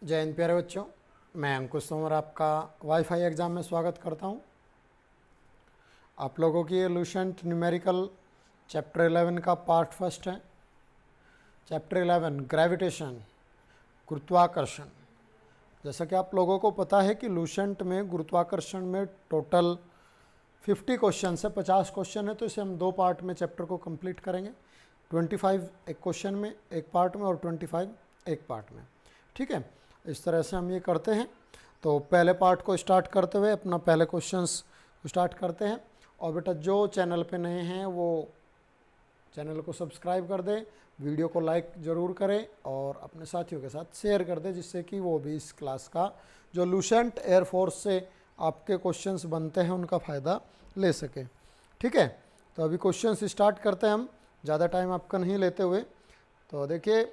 जय हिंद प्यारे बच्चों, मैं अंकुश तोमर आपका वाईफाई एग्ज़ाम में स्वागत करता हूं। आप लोगों की ये लूसेंट न्यूमेरिकल चैप्टर 11 का पार्ट फर्स्ट है। चैप्टर 11 ग्रेविटेशन, गुरुत्वाकर्षण। जैसा कि आप लोगों को पता है कि लूसेंट में गुरुत्वाकर्षण में टोटल 50 क्वेश्चन है, 50 क्वेश्चन है। तो इसे हम दो पार्ट में चैप्टर को कंप्लीट करेंगे। 25 एक क्वेश्चन में एक पार्ट में और 25 एक पार्ट में, ठीक है। इस तरह से हम ये करते हैं। तो पहले पार्ट को स्टार्ट करते हुए अपना पहले क्वेश्चंस स्टार्ट करते हैं। और बेटा जो चैनल पे नए हैं वो चैनल को सब्सक्राइब कर दें, वीडियो को लाइक ज़रूर करें और अपने साथियों के साथ शेयर कर दें, जिससे कि वो भी इस क्लास का जो लूसेंट एयरफोर्स से आपके क्वेश्चंस बनते हैं उनका फ़ायदा ले सके, ठीक है। तो अभी क्वेश्चंस स्टार्ट करते हैं हम, ज़्यादा टाइम आपका नहीं लेते हुए। तो देखिए,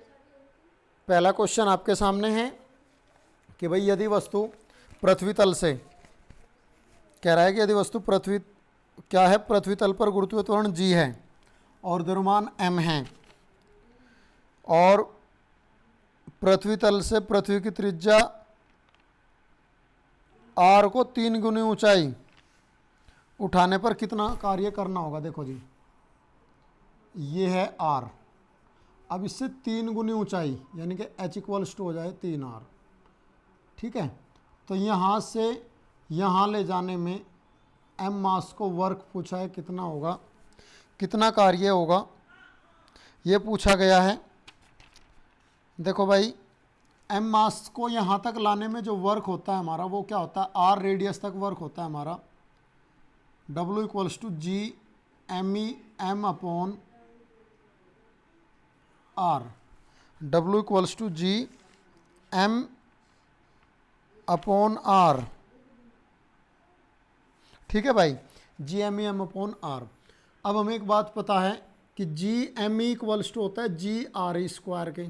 पहला क्वेश्चन आपके सामने है कि भाई यदि वस्तु पृथ्वी तल से, कह रहा है कि यदि वस्तु पृथ्वी क्या है, पृथ्वी तल पर गुरुत्वीय त्वरण g है और द्रव्यमान m है और पृथ्वी तल से पृथ्वी की त्रिज्या r को 3 गुनी ऊंचाई उठाने पर कितना कार्य करना होगा। देखो जी, ये है r, अब इससे 3 गुनी ऊंचाई यानी कि h इक्वल्स टू हो जाए 3r, ठीक है। तो यहाँ से यहाँ ले जाने में m मास को वर्क पूछा है, कितना होगा, कितना कार्य होगा, ये पूछा गया है। देखो भाई, m मास को यहाँ तक लाने में जो वर्क होता है हमारा वो क्या होता है, r रेडियस तक वर्क होता है हमारा। W equals to G M E M upon r, W equals to G M upon r, ठीक है भाई, G M E M upon r। अब हमें एक बात पता है कि G M E equals to होता है जी आर ई स्क्वायर के,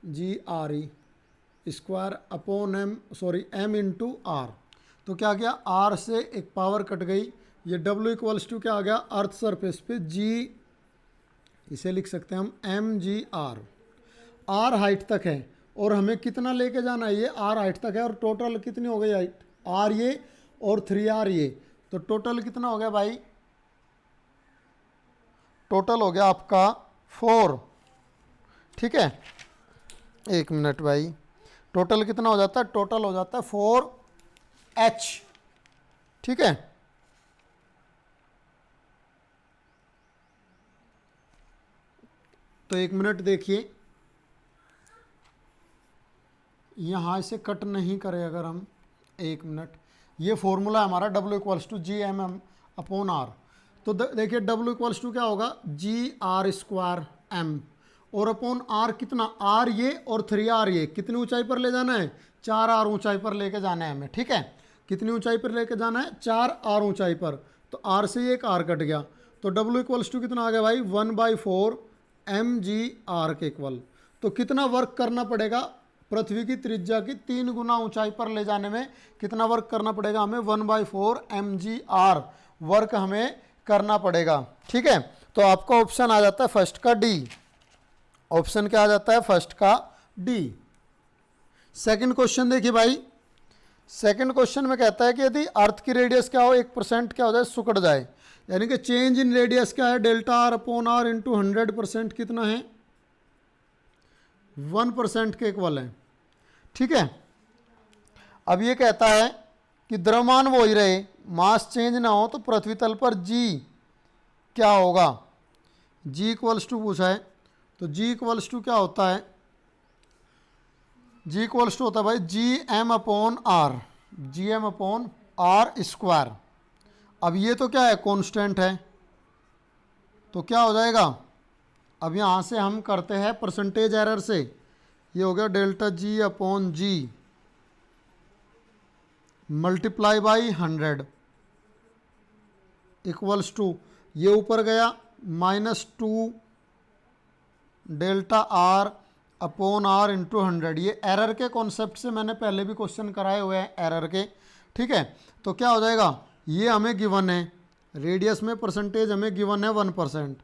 G R E square upon M into R. तो क्या गया, आर से एक पावर कट गई, ये डब्ल्यू इक्वल्स टू क्या आ गया, अर्थ सरफेस पे जी, इसे लिख सकते हैं हम M G R. R height तक है और हमें कितना लेके जाना है, ये आर हाइट तक है और टोटल कितनी हो गई हाइट, आर ये और 3r ये, तो टोटल कितना हो गया भाई, टोटल हो गया आपका 4, ठीक है। एक मिनट भाई, टोटल कितना हो जाता है, टोटल हो जाता है 4h, ठीक है। तो एक मिनट देखिए, यहाँ से कट नहीं करे अगर हम, एक मिनट, ये फॉर्मूला है हमारा W equals to G M M upon R. तो देखिए W इक्वल्स टू क्या होगा, जी आर स्क्वायर एम और अपॉन आर कितना, आर ये और 3r ये, कितनी ऊंचाई पर ले जाना है, 4r ऊंचाई पर लेके जाना है हमें, ठीक है। कितनी ऊंचाई पर लेके जाना है, 4r ऊंचाई पर। तो r से ये एक r कट गया, तो W इक्वल्स टू कितना आ गया भाई, 1/4 mg/r के इक्वल। तो कितना वर्क करना पड़ेगा, पृथ्वी की त्रिज्या की 3 गुना ऊंचाई पर ले जाने में कितना वर्क करना पड़ेगा हमें, 1/4 mg/r वर्क हमें करना पड़ेगा, ठीक है। तो आपका ऑप्शन आ जाता है फर्स्ट का डी। ऑप्शन क्या आ जाता है, फर्स्ट का डी। सेकंड क्वेश्चन देखिए भाई, सेकंड क्वेश्चन में कहता है कि यदि अर्थ की रेडियस क्या हो, 1% क्या हो जाए, सिकुड़ जाए, यानी कि चेंज इन रेडियस क्या है, delta R upon R into 100% कितना है, 1% के इक्वल है, ठीक है। अब ये कहता है कि द्रव्यमान वो ही रहे, मास चेंज ना हो, तो पृथ्वी तल पर जी क्या होगा, जी इक्वल्स टू पूछा है। तो जी इक्वल्स टू क्या होता है, जी इक्वल्स टू होता है भाई G M upon R, G M upon R square. अब ये तो क्या है, कांस्टेंट है, तो क्या हो जाएगा, अब यहाँ से हम करते हैं परसेंटेज एरर से, ये हो गया delta G upon G multiply by 100 equals to, ये ऊपर गया -2 delta R upon R into 100। ये एरर के कॉन्सेप्ट से मैंने पहले भी क्वेश्चन कराए हुए हैं एरर के, ठीक है। तो क्या हो जाएगा, ये हमें गिवन है, रेडियस में परसेंटेज हमें गिवन है 1%,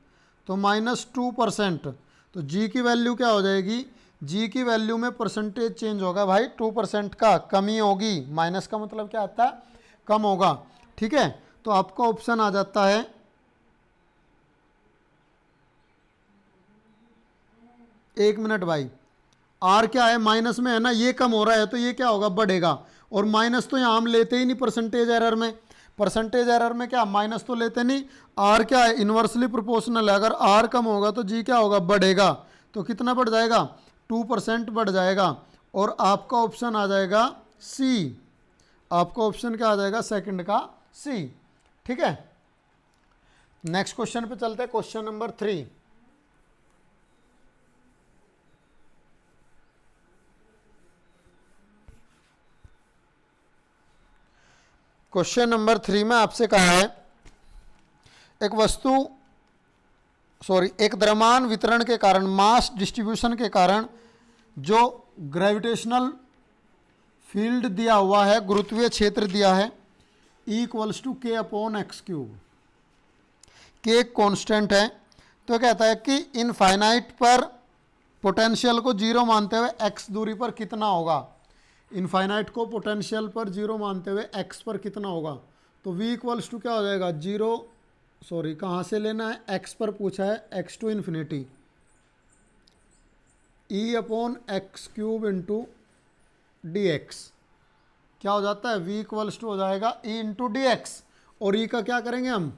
तो -2%, तो जी की वैल्यू क्या हो जाएगी, जी की वैल्यू में परसेंटेज चेंज होगा भाई 2% का कमी होगी, माइनस का मतलब क्या आता है, कम होगा। ठीक है, तो आपका ऑप्शन आ जाता है 1 मिनट भाई, आर क्या है माइनस में है ना, ये कम हो रहा है तो ये क्या होगा, बढ़ेगा। और माइनस तो यहाँ हम लेते ही नहीं परसेंटेज एरर में, परसेंटेज एरर में क्या माइनस तो लेते नहीं। आर क्या है, इन्वर्सली प्रोपोर्शनल है, अगर आर कम होगा तो जी क्या होगा, बढ़ेगा। तो कितना बढ़ जाएगा, 2% बढ़ जाएगा। और आपका ऑप्शन आ जाएगा सी, आपका ऑप्शन क्या आ जाएगा, सेकंड का सी। ठीक है, नेक्स्ट क्वेश्चन पे चलते हैं, क्वेश्चन नंबर 3। क्वेश्चन नंबर 3 में आपसे कहा है एक वस्तु एक द्रव्यमान वितरण के कारण, मास डिस्ट्रीब्यूशन के कारण जो ग्रेविटेशनल फील्ड दिया हुआ है, गुरुत्वीय क्षेत्र दिया है, E इक्वल्स टू के अपॉन एक्स क्यूब। के एक कॉन्स्टेंट है, तो कहता है कि इनफाइनाइट पर पोटेंशियल को जीरो मानते हुए एक्स दूरी पर कितना होगा। इनफाइनाइट को पोटेंशियल पर जीरो मानते हुए एक्स पर कितना होगा। तो V इक्वल्स टू क्या हो जाएगा, जीरो, कहाँ से लेना है, एक्स पर पूछा है, X to infinity, E upon X cube into D X. क्या हो जाता है, V इक्वल्स टू हो जाएगा E इंटू डी एक्स। और E का क्या करेंगे हम,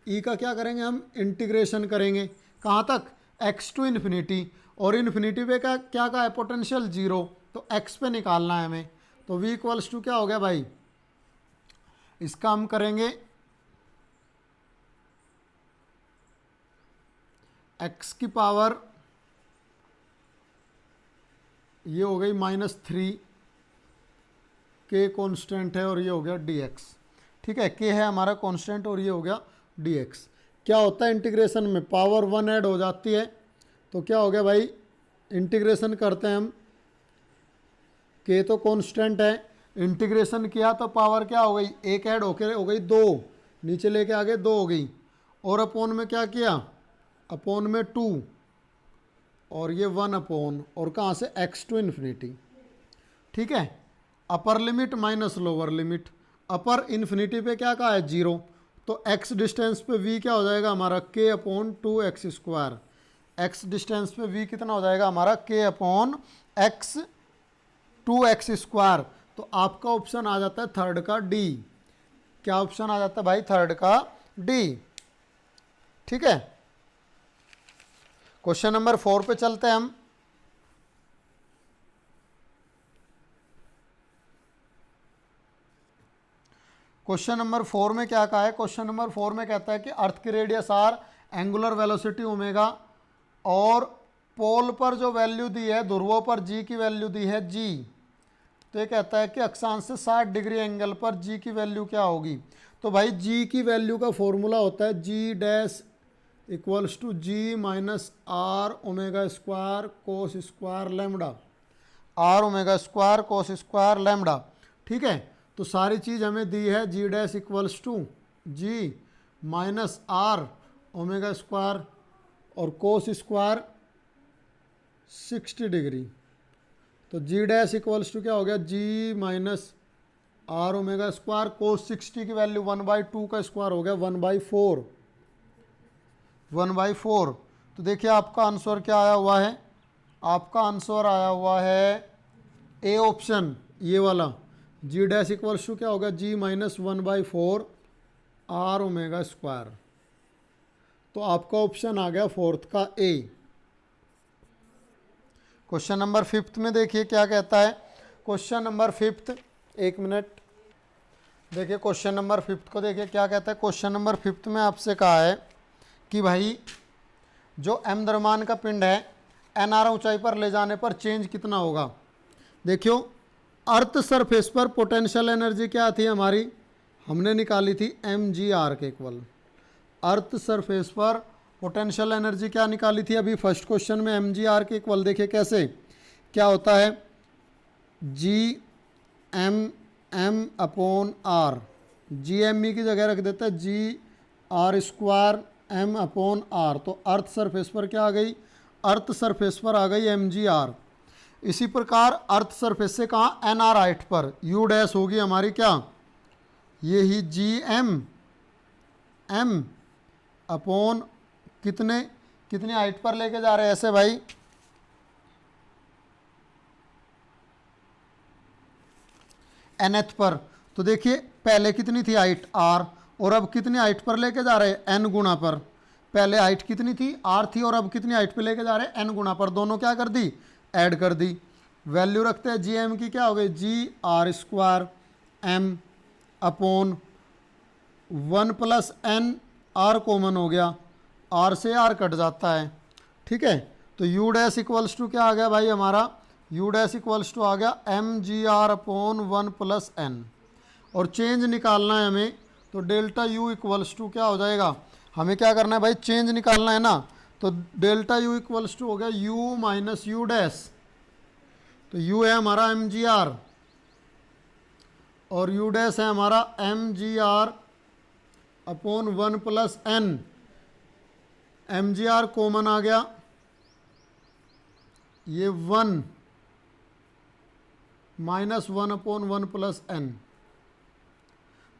E का क्या करेंगे हम, इंटीग्रेशन करेंगे, कहाँ तक, x टू इन्फिनिटी। और इन्फिनिटी पे क्या का है, पोटेंशियल जीरो, तो x पे निकालना है हमें। तो V इक्वल्स टू क्या हो गया भाई, इसका हम करेंगे x की पावर, ये हो गई -3, k कांस्टेंट है और ये हो गया dx। ठीक है, k है हमारा कांस्टेंट और ये हो गया dx। क्या होता है इंटीग्रेशन में, पावर 1 ऐड हो जाती है, तो क्या हो गया भाई, इंटीग्रेशन करते हैं हम, k तो कांस्टेंट है, इंटीग्रेशन किया तो पावर क्या हो गई, 1 ऐड होकर हो गई 2, नीचे लेके आगे 2 हो गई। और अपॉन में क्या किया, अपॉन में 2, और ये 1 अपॉन, और कहाँ से, x टू इन्फिनिटी। ठीक है, upper limit minus lower limit, upper infinity पे क्या कहा है, जीरो, तो x डिस्टेंस पे v क्या हो जाएगा हमारा, k upon 2x²। x distance पे v कितना हो जाएगा हमारा, k अपॉन x 2x²। तो आपका ऑप्शन आ जाता है थर्ड का डी। क्या ऑप्शन आ जाता है भाई, थर्ड का डी। ठीक है, क्वेश्चन नंबर 4 पे चलते हैं हम। क्वेश्चन नंबर 4 में क्या कहा है, क्वेश्चन नंबर 4 में कहता है कि अर्थ की radius R, angular velocity omega, और पोल पर जो वैल्यू दी है, ध्रुवों पर जी की वैल्यू दी है जी। तो ये कहता है कि अक्षांश से 60 डिग्री एंगल पर जी की वैल्यू क्या होगी। तो भाई जी की वैल्यू का फॉर्मूला होता है G dash equals to G minus R omega square cos square lambda, R omega square cos square lambda. ठीक है, तो सारी चीज़ हमें दी है, G dash equals to G minus R omega square और कोस स्क्वायर 60 डिग्री। तो जी डैश इक्वल्स टू क्या हो गया, जी माइनस आर ओमेगा स्क्वायर, कोस 60 की वैल्यू 1/2 का स्क्वायर हो गया 1/4, 1/4। तो देखिए आपका आंसर क्या आया हुआ है, आपका आंसर आया हुआ है ए ऑप्शन, ये वाला, जी डैश इक्वल्स टू क्या होगा, जी माइनस 1/4 आर ओमेगा स्क्वायर। तो आपका ऑप्शन आ गया फोर्थ का ए। क्वेश्चन नंबर 5 में देखिए क्या कहता है, क्वेश्चन नंबर 5, एक मिनट, देखिए क्वेश्चन नंबर 5 को देखिए क्या कहता है। क्वेश्चन नंबर 5 में आपसे कहा है कि भाई जो m द्रव्यमान का पिंड है nr ऊंचाई पर ले जाने पर चेंज कितना होगा। देखियो, अर्थ सरफेस पर पोटेंशियल एनर्जी क्या थी हमारी, हमने निकाली थी mgr के इक्वल। अर्थ सरफेस पर पोटेंशियल एनर्जी क्या निकाली थी अभी फर्स्ट क्वेश्चन में, mgr के इक्वल। देखिए कैसे, क्या होता है, G M M upon R, G M E की जगह रख देता है G R square M upon R. तो अर्थ सरफेस पर क्या आ गई, अर्थ सरफेस पर आ गई एम जी आर। इसी प्रकार अर्थ सरफेस से कहाँ, एन आर हाइट पर यू डैश होगी हमारी क्या, ये ही जी एम एम अपॉन कितने कितने हाइट पर लेके जा रहे हैं ऐसे भाई, nth पर। तो देखिए पहले कितनी थी हाइट r, और अब कितनी हाइट पर लेके जा रहे हैं n गुना पर। पहले हाइट कितनी थी r थी, और अब कितनी हाइट पे लेके जा रहे हैं n गुना पर, दोनों क्या कर दी, ऐड कर दी। वैल्यू रखते हैं जी एम की, क्या हो गई, G R square M upon 1 plus N, R common हो गया, आर से आर कट जाता है, ठीक है। तो यू डैश इक्वल्स टू क्या आ गया भाई हमारा, यू डैश इक्वल्स टू आ गया M G R upon 1 plus N. और चेंज निकालना है हमें, तो डेल्टा यू इक्वल्स टू क्या हो जाएगा, हमें क्या करना है भाई, चेंज निकालना है ना। तो डेल्टा यू इक्वल्स टू हो गया यू माइनस यू डैश। तो यू है हमारा एम जी आर और यू डैश है हमारा M G R upon 1 plus N. M G R common आ गया, ये 1 माइनस 1 अपॉन 1 प्लस एन।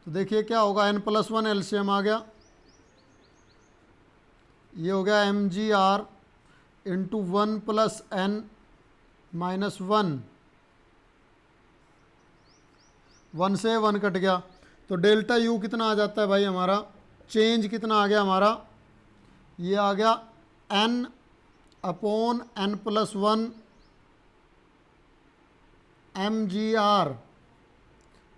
तो देखिए क्या होगा, n प्लस 1 एलसीएम आ गया, ये हो गया M G R into 1 plus N minus 1, 1 से 1 कट गया। तो डेल्टा यू कितना आ जाता है भाई हमारा, चेंज कितना आ गया हमारा, ये आ गया n upon n plus 1 M G R,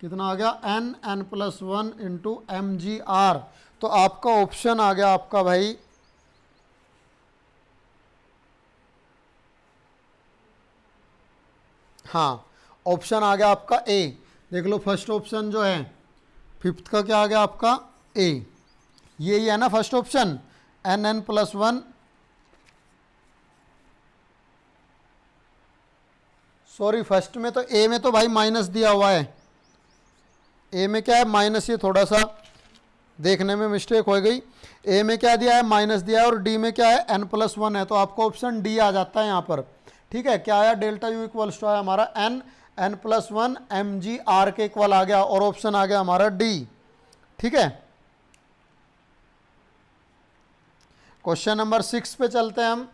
कितना आ गया n plus 1 into M G R. तो आपका ऑप्शन आ गया आपका भाई हाँ, ऑप्शन आ गया आपका ए। देख लो फर्स्ट ऑप्शन जो है, फिफ्थ का क्या आ गया आपका ए, यही है ना first option, n plus 1, sorry first में तो ए में तो भाई माइनस दिया हुआ है, ए में क्या है माइनस, ये थोड़ा सा देखने में मिस्टेक हो गई। ए में क्या दिया है, माइनस दिया है, और डी में क्या है n प्लस 1 है, तो आपको ऑप्शन डी आ जाता है यहाँ पर, ठीक है। क्या आया, डेल्टा यू इक्वल्स टू आया हमारा n plus 1 M G R के इक्वल आ गया, और ऑप्शन आ गया हमारा डी, ठीक है। क्वेश्चन नंबर 6 पे चलते हैं हम।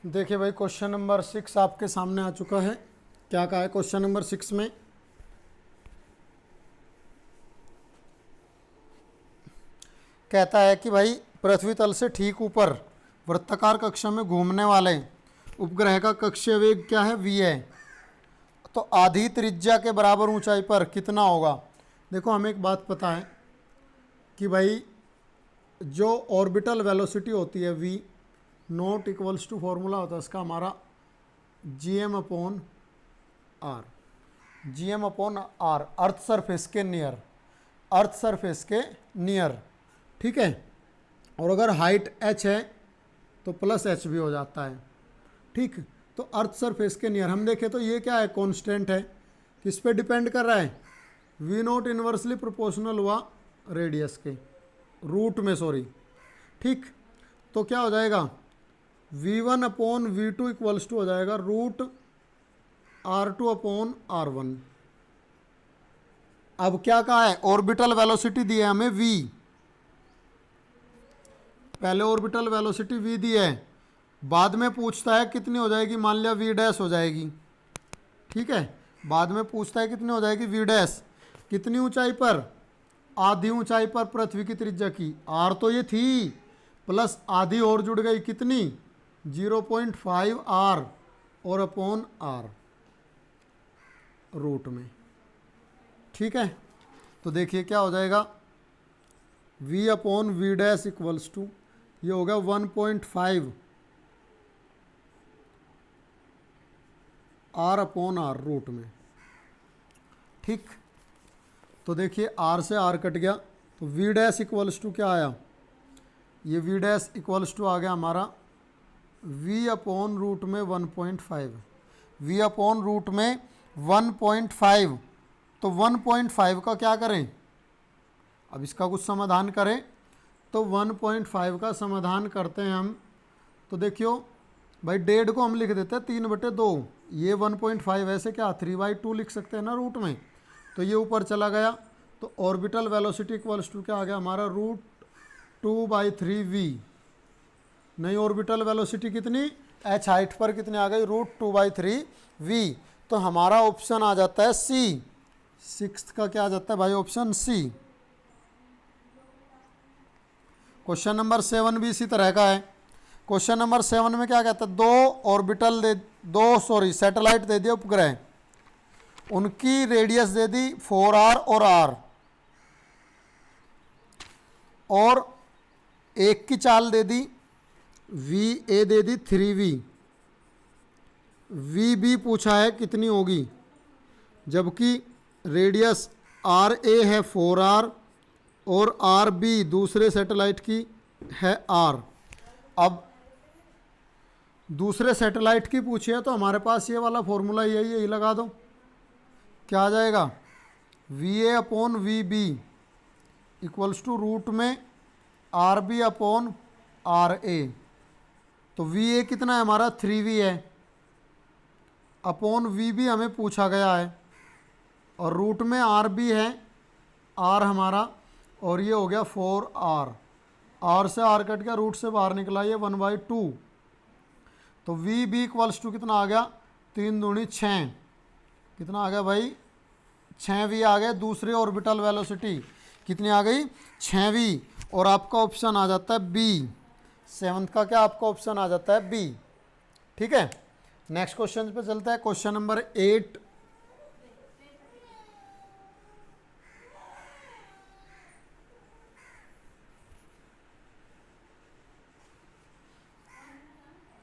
देखिए भाई क्वेश्चन नंबर 6 आपके सामने आ चुका है। क्या कहा है क्वेश्चन नंबर 6 में, कहता है कि भाई पृथ्वी तल से ठीक ऊपर वृत्ताकार कक्षा में घूमने वाले उपग्रह का कक्षीय वेग क्या है, v है। तो आधी त्रिज्या के बराबर ऊंचाई पर कितना होगा। देखो हमें एक बात पता है कि भाई जो ऑर्बिटल वेलोसिटी होती है v naught equals to formula होता है इसका हमारा G M upon R, G M upon R earth surface के नियर, अर्थ सरफेस के नियर, ठीक है। और अगर हाइट h है तो प्लस h भी हो जाता है, ठीक। तो अर्थ सरफेस के नियर हम देखें तो ये क्या है, कांस्टेंट है, किस पे डिपेंड कर रहा है, वी नॉट इन्वर्सली प्रोपोर्शनल हुआ रेडियस के रूट में, सॉरी, ठीक। तो क्या हो जाएगा, v1 upon v2 equals to हो जाएगा रूट r2 अपॉन r1, अब क्या कहा है, ऑर्बिटल वेलोसिटी दी है हमें v, पहले ऑर्बिटल वेलोसिटी v दी है, बाद में पूछता है कितनी हो जाएगी, मान लिया v डैश हो जाएगी, ठीक है, बाद में पूछता है कितनी हो जाएगी v डैश, कितनी ऊंचाई पर, आधी ऊंचाई पर पृथ्वी की त्रिज्या की, r तो ये थी प्लस आधी और जुड़ गई, कितनी 0.5 r और अपॉन r रूट में, ठीक है। तो देखिए क्या हो जाएगा, v upon V dash equals to, ये होगा 1.5 r अपॉन r रूट में, ठीक। तो देखिए r से r कट गया, तो v डैश इक्वल्स टू क्या आया, ये v डैश इक्वल्स टू आ गया हमारा v अपॉन रूट में 1.5, v अपॉन रूट में 1.5, तो 1.5 का क्या करें, अब इसका कुछ समाधान करें, तो 1.5 का समाधान करते हैं हम, तो देखियो भाई 1.5 को हम लिख देते हैं 3/2, ये 1.5 ऐसे क्या 3/2 लिख सकते हैं ना रूट में, तो ये ऊपर चला गया, तो ऑर्बिटल वेलोसिटी इक्वल्स टू क्या आ गया हमारा, √2/3v, नई ऑर्बिटल वेलोसिटी कितनी, h हाइट पर कितनी आ गई, √2/3v, तो हमारा ऑप्शन आ जाता है सी, सिक्स्थ का क्या आ जाता है भाई, ऑप्शन सी। क्वेश्चन नंबर 7 भी इसी तरह का है। क्वेश्चन नंबर 7 में क्या कहता है, दो सैटेलाइट दे दिए उपग्रह, उनकी रेडियस दे दी 4r और r, और एक की चाल दे दी va दे दी 3v, vb पूछा है कितनी होगी, जबकि रेडियस ra है 4r और rb दूसरे सैटेलाइट की है r। अब दूसरे सैटेलाइट की पूछी है तो हमारे पास ये वाला फॉर्मूला यही लगा दो, क्या आ जाएगा, va upon vb equals to root में rb अपॉन ra, तो va कितना है हमारा 3v है, अपॉन vb हमें पूछा गया है, और रूट में rb है, r हमारा, और ये हो गया 4r, r से r कट गया, रूट से बाहर निकला ये 1/2, तो वी बी इक्वल्स टू कितना आ गया, 3 दूनी 6, कितना आ गया भाई 6v आ गया, दूसरी ऑर्बिटल वेलोसिटी कितनी आ गई 6v, और आपका ऑप्शन आ जाता है बी, 7th का क्या आपका ऑप्शन आ जाता है बी, ठीक है। नेक्स्ट क्वेश्चन पे चलता है, क्वेश्चन नंबर 8,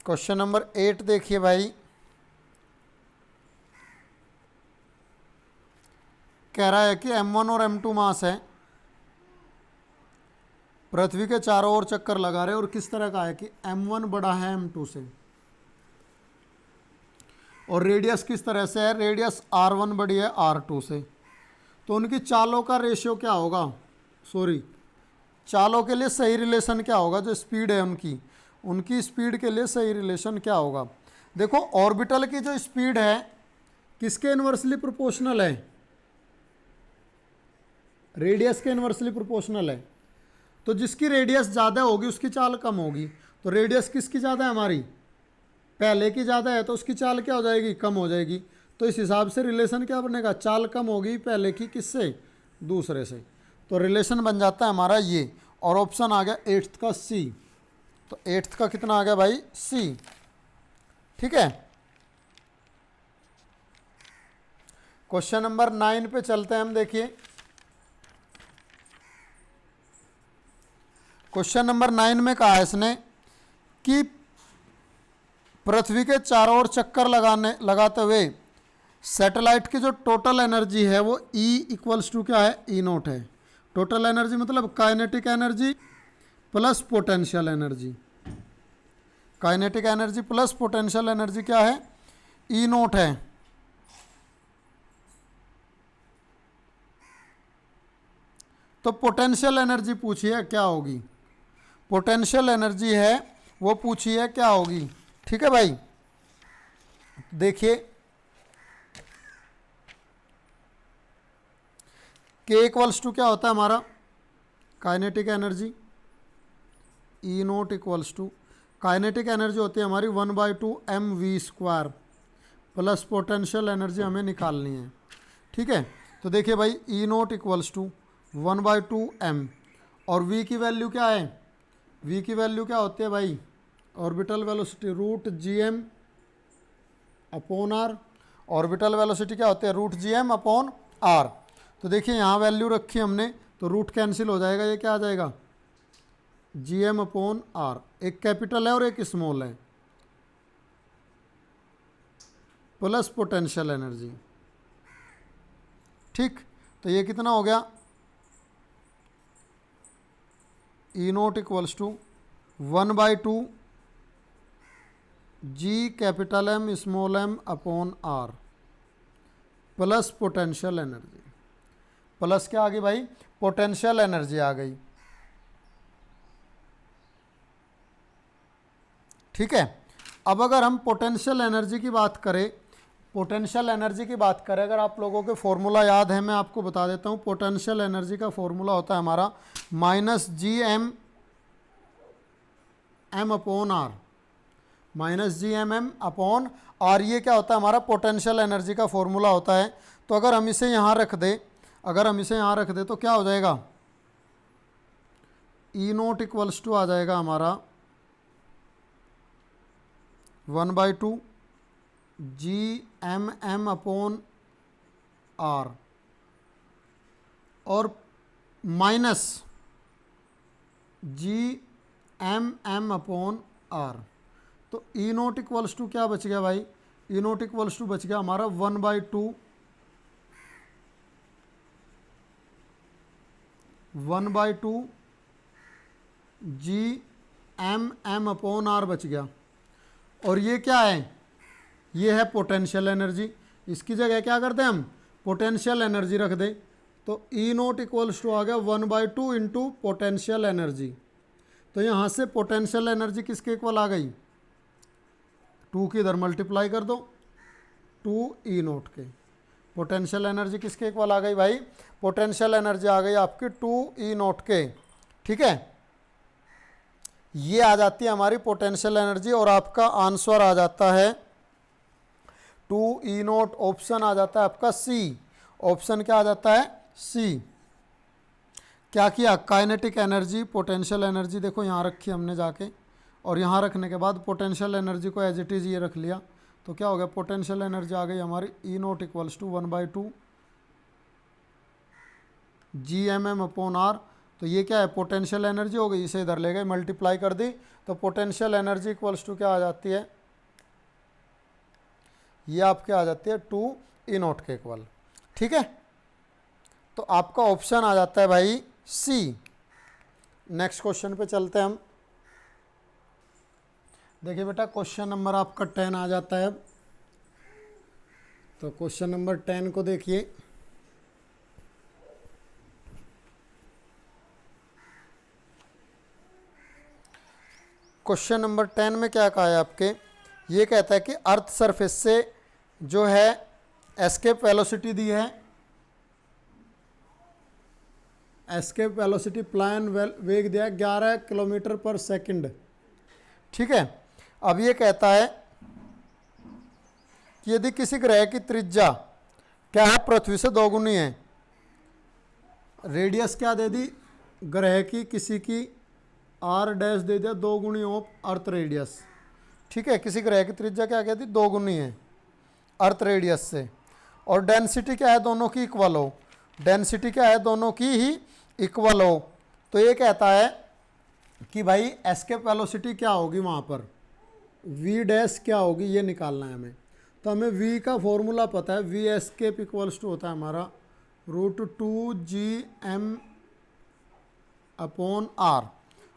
क्वेश्चन नंबर 8 देखिए भाई, कह रहा है कि m1 और m2 मास है, पृथ्वी के चारों ओर चक्कर लगा रहे, और किस तरह का है कि m1 बड़ा है m2 से, और रेडियस किस तरह से है, रेडियस r1 बड़ी है r2 से, तो उनकी चालों का रेशियो क्या होगा, चालों के लिए सही रिलेशन क्या होगा, जो स्पीड है उनकी स्पीड के लिए सही रिलेशन क्या होगा। देखो ऑर्बिटल की जो स्पीड है किसके इन्वर्सली प्रोपोर्शनल है, रेडियस के इन्वर्सली प्रोपोर्शनल है, तो जिसकी रेडियस ज़्यादा होगी उसकी चाल कम होगी, तो रेडियस किसकी ज़्यादा है हमारी, पहले की ज़्यादा है, तो उसकी चाल क्या हो जाएगी, कम हो जाएगी, तो इस हिसाब से रिलेशन क्या बनेगा, चाल कम होगी पहले की किससे, दूसरे से, तो रिलेशन बन जाता है हमारा ये, और ऑप्शन आ गया 8th का सी, तो 8th का कितना आ गया भाई सी, ठीक है। क्वेश्चन नंबर 9 पे चलते हैं हम, देखिए क्वेश्चन नंबर 9 में कहा है इसने कि पृथ्वी के चारों ओर चक्कर लगाते हुए सैटेलाइट की जो टोटल एनर्जी है वो E इक्वल्स टू क्या है, E0 है। टोटल एनर्जी मतलब kinetic energy plus potential energy, kinetic energy plus potential energy क्या है, E0 है। तो पोटेंशियल एनर्जी पूछी है क्या होगी, पोटेंशियल एनर्जी है वो पूछी है क्या होगी, ठीक है भाई। देखिए के इक्वल्स टू क्या होता है हमारा kinetic energy, E naught equals to kinetic energy होती है हमारी 1/2 mv² प्लस पोटेंशियल एनर्जी हमें निकालनी है। ठीक है, तो देखिए भाई ई नोट इक्वल्स टू 1/2 m और v की वैल्यू क्या है, v की वैल्यू क्या होती है भाई orbital velocity √gm/r। Orbital velocity क्या होती है √gm/r। तो देखिए यहाँ वैल्यू रखी हमने तो रूट कैंसिल हो जाएगा, ये क्या आ जाएगा gm/r। एक कैपिटल है और एक स्मॉल है, प्लस पोटेंशियल एनर्जी। ठीक, तो ये कितना हो गया E naught equals to 1/2 G small m/r plus potential energy. Plus क्या आ गई भाई पोटेंशियल एनर्जी आ गई। ठीक है, अब अगर हम पोटेंशियल एनर्जी की बात करें, पोटेंशियल एनर्जी की बात करें, अगर आप लोगों के फॉर्मूला याद है मैं आपको बता देता हूँ। पोटेंशियल एनर्जी का फॉर्मूला होता है हमारा -gm m/r, -gmm/r। ये क्या होता है हमारा पोटेंशियल एनर्जी का फॉर्मूला होता है। तो अगर हम इसे यहाँ रख दें, तो क्या हो जाएगा ई नोट इक्वल्स टू आ जाएगा हमारा 1/2 Gmm/r और माइनस Gmm/r। तो ई नोट इक्वल्स टू क्या बच गया भाई, ई नोट इक्वल्स टू बच गया हमारा 1/2 Gmm/r बच गया। और ये क्या है, ये है पोटेंशियल एनर्जी। इसकी जगह क्या करते हैं हम पोटेंशियल एनर्जी रख दें, तो ई नोट इक्वल्स टू आ गया 1/2 इंटू पोटेंशियल एनर्जी। तो यहाँ से पोटेंशियल एनर्जी किसके इक्वल आ गई 2 की इधर मल्टीप्लाई कर दो 2 ई नोट के। पोटेंशियल एनर्जी किसके इक्वल आ गई भाई, पोटेंशियल एनर्जी आ गई आपकी 2 ई नोट के। ठीक है, ये आ जाती है हमारी पोटेंशियल एनर्जी और आपका आंसर आ जाता है 2 ई नोट। ऑप्शन आ जाता है आपका सी। ऑप्शन क्या आ जाता है सी। क्या किया काइनेटिक एनर्जी पोटेंशियल एनर्जी देखो यहाँ रखी हमने जाके, और यहाँ रखने के बाद पोटेंशियल एनर्जी को एज इट इज़ ये रख लिया। तो क्या हो गया पोटेंशियल एनर्जी आ गई हमारी ई नोट इक्वल्स टू 1/2 Gmm/r। तो ये क्या है पोटेंशियल एनर्जी हो गई, इसे इधर ले गए मल्टीप्लाई कर दी, तो पोटेंशियल एनर्जी इक्वल्स टू क्या आ जाती है, ये आपके आ जाती है 2 ई नोट के इक्वल। ठीक है, तो आपका ऑप्शन आ जाता है भाई सी। नेक्स्ट क्वेश्चन पे चलते हैं हम। देखिए बेटा क्वेश्चन नंबर आपका 10 आ जाता है अब। तो क्वेश्चन नंबर 10 को देखिए, क्वेश्चन नंबर 10 में क्या कहा है आपके, ये कहता है कि अर्थ सरफेस से जो है एस्केप वेलोसिटी दी है, एस्केप वेलोसिटी प्लान वेग दिया है 11 किलोमीटर पर सेकंड। ठीक है, अब ये कहता है कि यदि किसी ग्रह की त्रिज्या क्या है पृथ्वी से 2 गुनी है, रेडियस क्या दे दी ग्रह की किसी की r डैश दे दिया 2 गुनी ऑफ अर्थ रेडियस। ठीक है, किसी ग्रह की त्रिज्या क्या कहती 2 गुनी है अर्थ रेडियस से, और डेंसिटी क्या है दोनों की इक्वल हो, डेंसिटी क्या है दोनों की ही इक्वल हो। तो ये कहता है कि भाई एस्केप वेलोसिटी क्या होगी वहाँ पर, v डैश क्या होगी ये निकालना है हमें। तो हमें v का फॉर्मूला पता है, v एस्केप इक्वल्स टू होता है हमारा √2gm/r,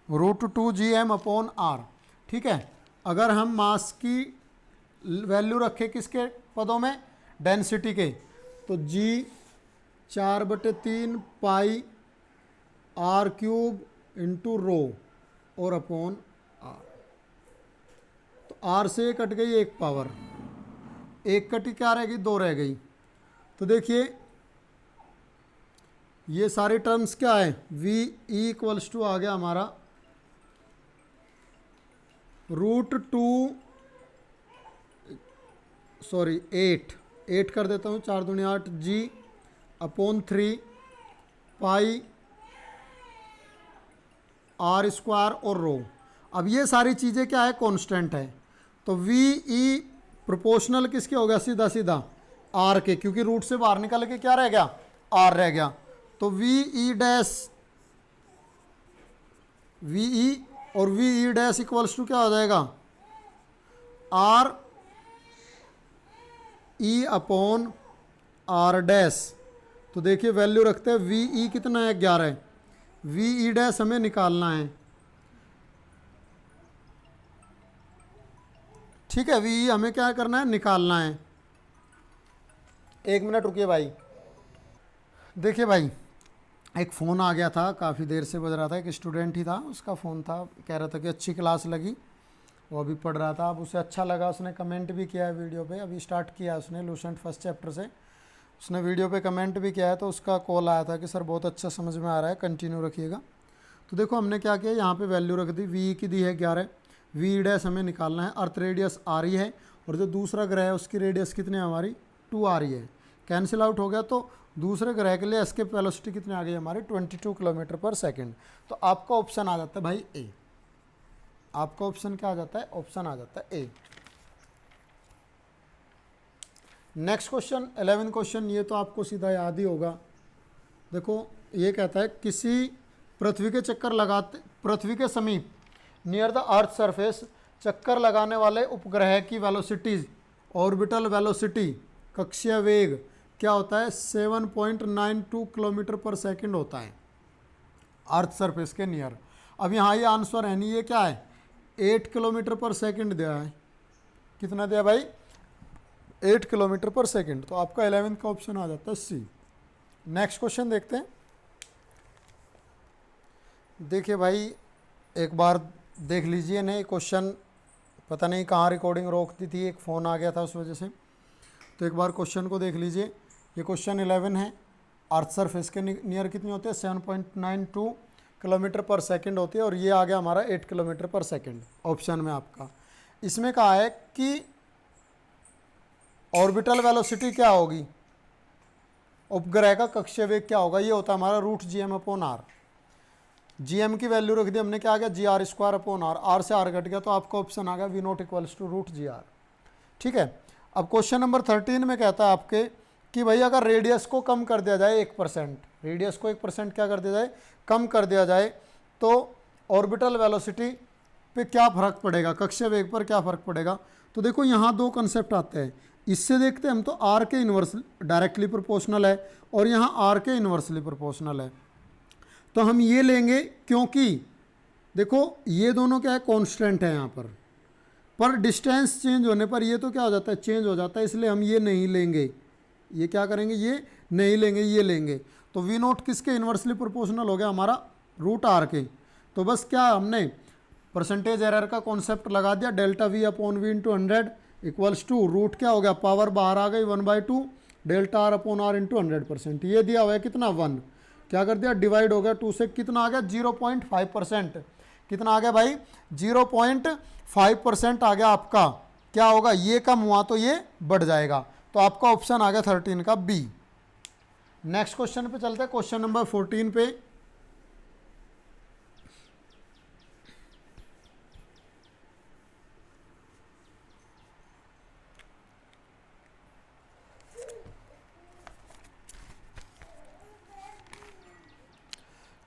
√2gm/r। ठीक है, अगर हम मास की वैल्यू रखें किसके पदों में डेंसिटी के, तो g 4/3 पाई r³ इंटू रो और अपॉन r। तो r से कट गई एक पावर, एक कटी क्या रह गई 2 रह गई। तो देखिए ये सारी टर्म्स क्या है, वी ई इक्वल्स टू आ गया हमारा एट कर देता हूँ, 4 दूनी 8 जी अपॉन 3 पाई आर स्क्वायर और रो। अब ये सारी चीज़ें क्या है, कांस्टेंट है। तो वी ई प्रोपोर्शनल किसके हो गया, सीधा सीधा आर के, क्योंकि रूट से बाहर निकल के क्या रह गया, आर रह गया। तो V E dash V E और V E dash equals to क्या हो जाएगा, R E upon R dash. तो देखिए वैल्यू रखते हैं, वी ई कितना है 11, वी ई डैश हमें निकालना है, ठीक है। वी ई हमें क्या करना है, निकालना है। 1 मिनट रुकिए भाई। देखिए भाई, एक फ़ोन आ गया था, काफ़ी देर से बज रहा था, एक स्टूडेंट ही था, उसका फ़ोन था, कह रहा था कि अच्छी क्लास लगी, वो अभी पढ़ रहा था। अब उसे अच्छा लगा, उसने कमेंट भी किया है वीडियो पे, अभी स्टार्ट किया उसने लूसेंट फर्स्ट चैप्टर से, उसने वीडियो पे कमेंट भी किया है। तो उसका कॉल आया था कि सर बहुत अच्छा समझ में आ रहा है, कंटिन्यू रखिएगा। तो देखो हमने क्या किया, यहाँ पे वैल्यू रख दी, वी की दी है 11, वी डैश हमें निकालना है, अर्थ रेडियस आ रही है, और जो दूसरा ग्रह है उसकी रेडियस कितनी है हमारी 2 आ रही है, कैंसिल आउट हो गया। तो दूसरे ग्रह के लिए एस्केप वेलोसिटी कितनी आ गई हमारी 22 किलोमीटर पर सेकेंड। तो आपका ऑप्शन आ जाता है भाई ए, आपका ऑप्शन क्या आ जाता है, ऑप्शन आ जाता है ए। नेक्स्ट क्वेश्चन 11 क्वेश्चन, ये तो आपको सीधा याद ही होगा। देखो ये कहता है किसी पृथ्वी के चक्कर लगाते, पृथ्वी के समीप नियर द अर्थ सरफेस चक्कर लगाने वाले उपग्रह की वेलोसिटीज, ऑर्बिटल वेलोसिटी, कक्षीय वेग क्या होता है, 7.92 किलोमीटर पर सेकंड होता है अर्थ सरफेस के नियर। अब यहाँ ये आंसर है नहीं, ये क्या है 8 किलोमीटर पर सेकंड दिया है, कितना दिया भाई 8 किलोमीटर पर सेकंड। तो आपका 11 का ऑप्शन आ जाता है सी। नेक्स्ट क्वेश्चन देखते हैं। देखिए भाई एक बार देख लीजिए, नहीं क्वेश्चन पता नहीं कहाँ रिकॉर्डिंग रोक दी थी, एक फ़ोन आ गया था उस वजह से। तो एक बार क्वेश्चन को देख लीजिए, ये क्वेश्चन 11 है, अर्थ सरफेस के नियर कितनी होती है 7.92 किलोमीटर पर सेकंड होती है, और ये आ गया हमारा 8 किलोमीटर पर सेकंड ऑप्शन में आपका। इसमें कहा है कि ऑर्बिटल वेलोसिटी क्या होगी, उपग्रह का कक्षीय वेग क्या होगा, ये होता है हमारा root G M upon R. G M की वैल्यू रख दी हमने, क्या आ गया G R square upon R, R से आर घट गया, तो आपका ऑप्शन आ गया V naught equals to root G R, ठीक है। अब क्वेश्चन नंबर 13 में कहता है आपके कि भाई अगर रेडियस को कम कर दिया जाए 1%, रेडियस को 1% क्या कर दिया जाए, कम कर दिया जाए, तो ऑर्बिटल वेलोसिटी पे क्या फ़र्क पड़ेगा, कक्षीय वेग पर क्या फ़र्क पड़ेगा। तो देखो यहाँ दो कंसेप्ट आते हैं, इससे देखते हैं हम तो आर के इन्वर्स डायरेक्टली प्रोपोर्शनल है, और यहाँ आर के इन्वर्सली प्रोपोर्शनल है। तो हम ये लेंगे, क्योंकि देखो ये दोनों क्या है कांस्टेंट है यहाँ पर डिस्टेंस चेंज होने पर ये तो क्या हो जाता है, चेंज हो जाता है, इसलिए हम ये नहीं लेंगे, ये क्या करेंगे, ये नहीं लेंगे, ये लेंगे। तो वी नोट किसके इन्वर्सली प्रोपोर्शनल हो गया हमारा रूट आर के। तो बस क्या हमने परसेंटेज एरर का कॉन्सेप्ट लगा दिया, delta V upon V into 100 equals to root क्या हो गया, पावर बाहर आ गई 1/2 delta R upon R into 100%। ये दिया हुआ है कितना 1, क्या कर दिया डिवाइड हो गया 2 से, कितना आ गया 0.5%, कितना आ गया भाई 0.5% आ गया आपका। क्या होगा, ये कम हुआ तो ये बढ़ जाएगा। तो आपका ऑप्शन आ गया 13 का बी। नेक्स्ट क्वेश्चन पे चलते हैं, क्वेश्चन नंबर 14 पे।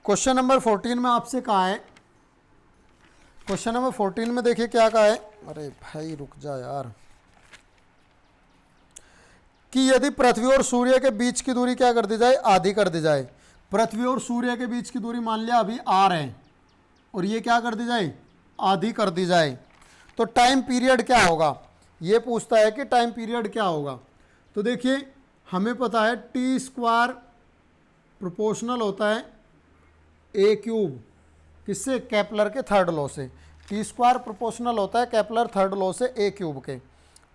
क्वेश्चन नंबर 14 में आपसे कहा है, क्वेश्चन नंबर 14 में देखिए क्या कहा है, अरे भाई रुक जा यार, कि यदि पृथ्वी और सूर्य के बीच की दूरी क्या कर दी जाए, आधी कर दी जाए। पृथ्वी और सूर्य के बीच की दूरी मान लिया अभी आर है, और ये क्या कर दी जाए, आधी कर दी जाए। तो टाइम पीरियड क्या होगा, ये पूछता है कि टाइम पीरियड क्या होगा। तो देखिए हमें पता है टी स्क्वायर प्रोपोर्शनल होता है ए क्यूब, किससे, केपलर के थर्ड लॉ से। टी स्क्वायर प्रोपोर्शनल होता है केपलर थर्ड लॉ से ए क्यूब के,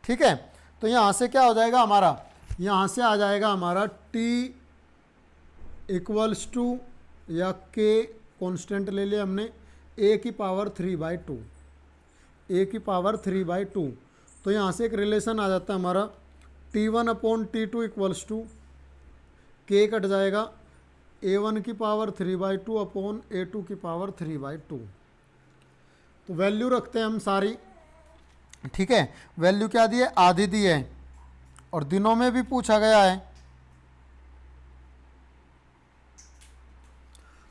ठीक है। तो यहाँ से क्या हो जाएगा हमारा, यहाँ से आ जाएगा हमारा टी इक्वल्स टू या के कांस्टेंट ले लिया हमने ए की पावर 3/2, ए की पावर 3/2। तो यहाँ से एक रिलेशन आ जाता है हमारा T1/T2 इक्वल्स टू के कट जाएगा A1 की पावर 3/2 अपॉन A2 की पावर 3/2। तो वैल्यू रखते हैं हम सारी, ठीक है। वैल्यू क्या दी है, आधी दी है और दिनों में भी पूछा गया है।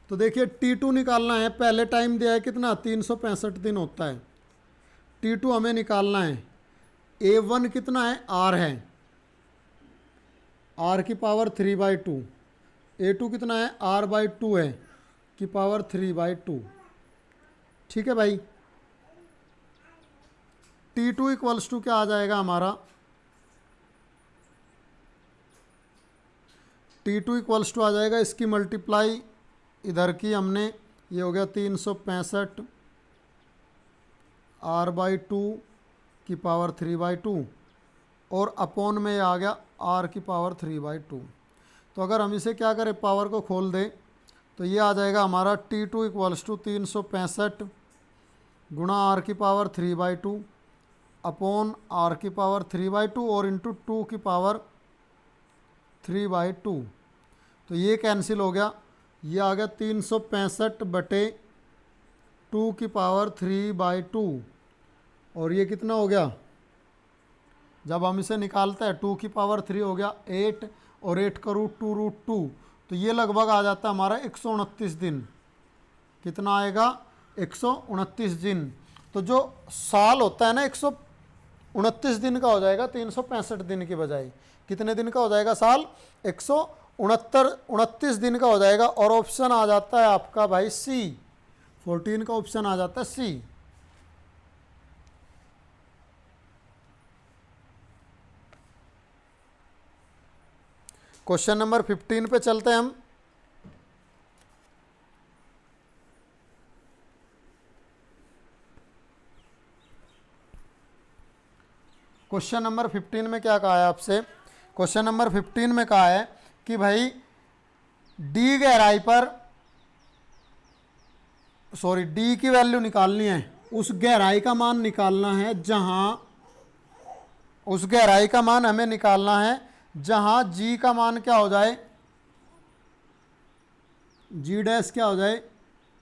तो देखिए T2 निकालना है, पहले टाइम दिया है कितना 365 दिन होता है। T2 हमें निकालना है, A1 कितना है R है, R की पावर 3/2, A2 कितना है R/2 है की पावर 3/2, ठीक है भाई। T2 इक्वल्स टू क्या आ जाएगा हमारा, T2 इक्वल्स टू आ जाएगा, इसकी मल्टीप्लाई इधर की हमने, ये हो गया 365 R/2 की पावर 3/2 और अपॉन में आ गया R की पावर 3/2। तो अगर हम इसे क्या करें, पावर को खोल दें तो ये आ जाएगा हमारा T2 इक्वल्स टू 365 गुणा R की पावर 3/2 अपॉन R की पावर 3/2 और इंटू 2 की पावर 3/2। तो ये कैंसिल हो गया, ये आ गया 365/2 की पावर 3/2 और ये कितना हो गया, जब हम इसे निकालते हैं 2 की पावर 3 हो गया 8 और 8 का √2, तो ये लगभग आ जाता है हमारा 129 दिन। कितना आएगा, 129 दिन। तो जो साल होता है ना 129 दिन का हो जाएगा, 365 दिन की बजाय कितने दिन का हो जाएगा साल, 129 दिन का हो जाएगा। और ऑप्शन आ जाता है आपका भाई सी, 14 का ऑप्शन आ जाता है सी। क्वेश्चन नंबर 15 पे चलते हैं हम। क्वेश्चन नंबर 15 में क्या कहा है आपसे, क्वेश्चन नंबर 15 में कहा है कि भाई डी गहराई पर, सॉरी डी की वैल्यू निकालनी है, उस गहराई का मान निकालना है जहां, उस गहराई का मान हमें निकालना है जहां जी का मान क्या हो जाए, जी डैश क्या हो जाए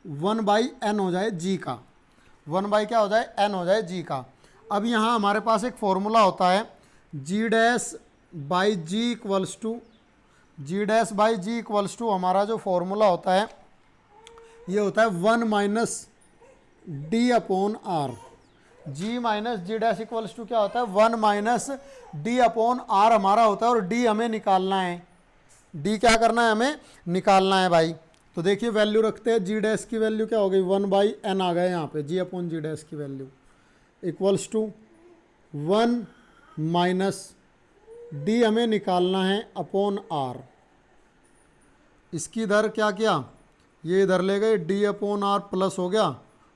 1/n हो जाए जी का, 1 बाई क्या हो जाए n हो जाए जी का। अब यहाँ हमारे पास एक फॉर्मूला होता है G dash by G equals to, G dash by G equals to हमारा जो फॉर्मूला होता है ये होता है 1 minus D upon R. G minus G dash equals to क्या होता है 1 माइनस डी अपॉन आर हमारा होता है और डी हमें निकालना है, डी क्या करना है हमें निकालना है भाई। तो देखिए वैल्यू रखते हैं, जी डैश की वैल्यू क्या हो गई 1/n आ गए यहाँ पे, जी अपॉन जी डैश की value equals to 1 minus D हमें निकालना है अपॉन आर। इसकी इधर क्या किया, ये इधर ले गए डी अपॉन आर प्लस हो गया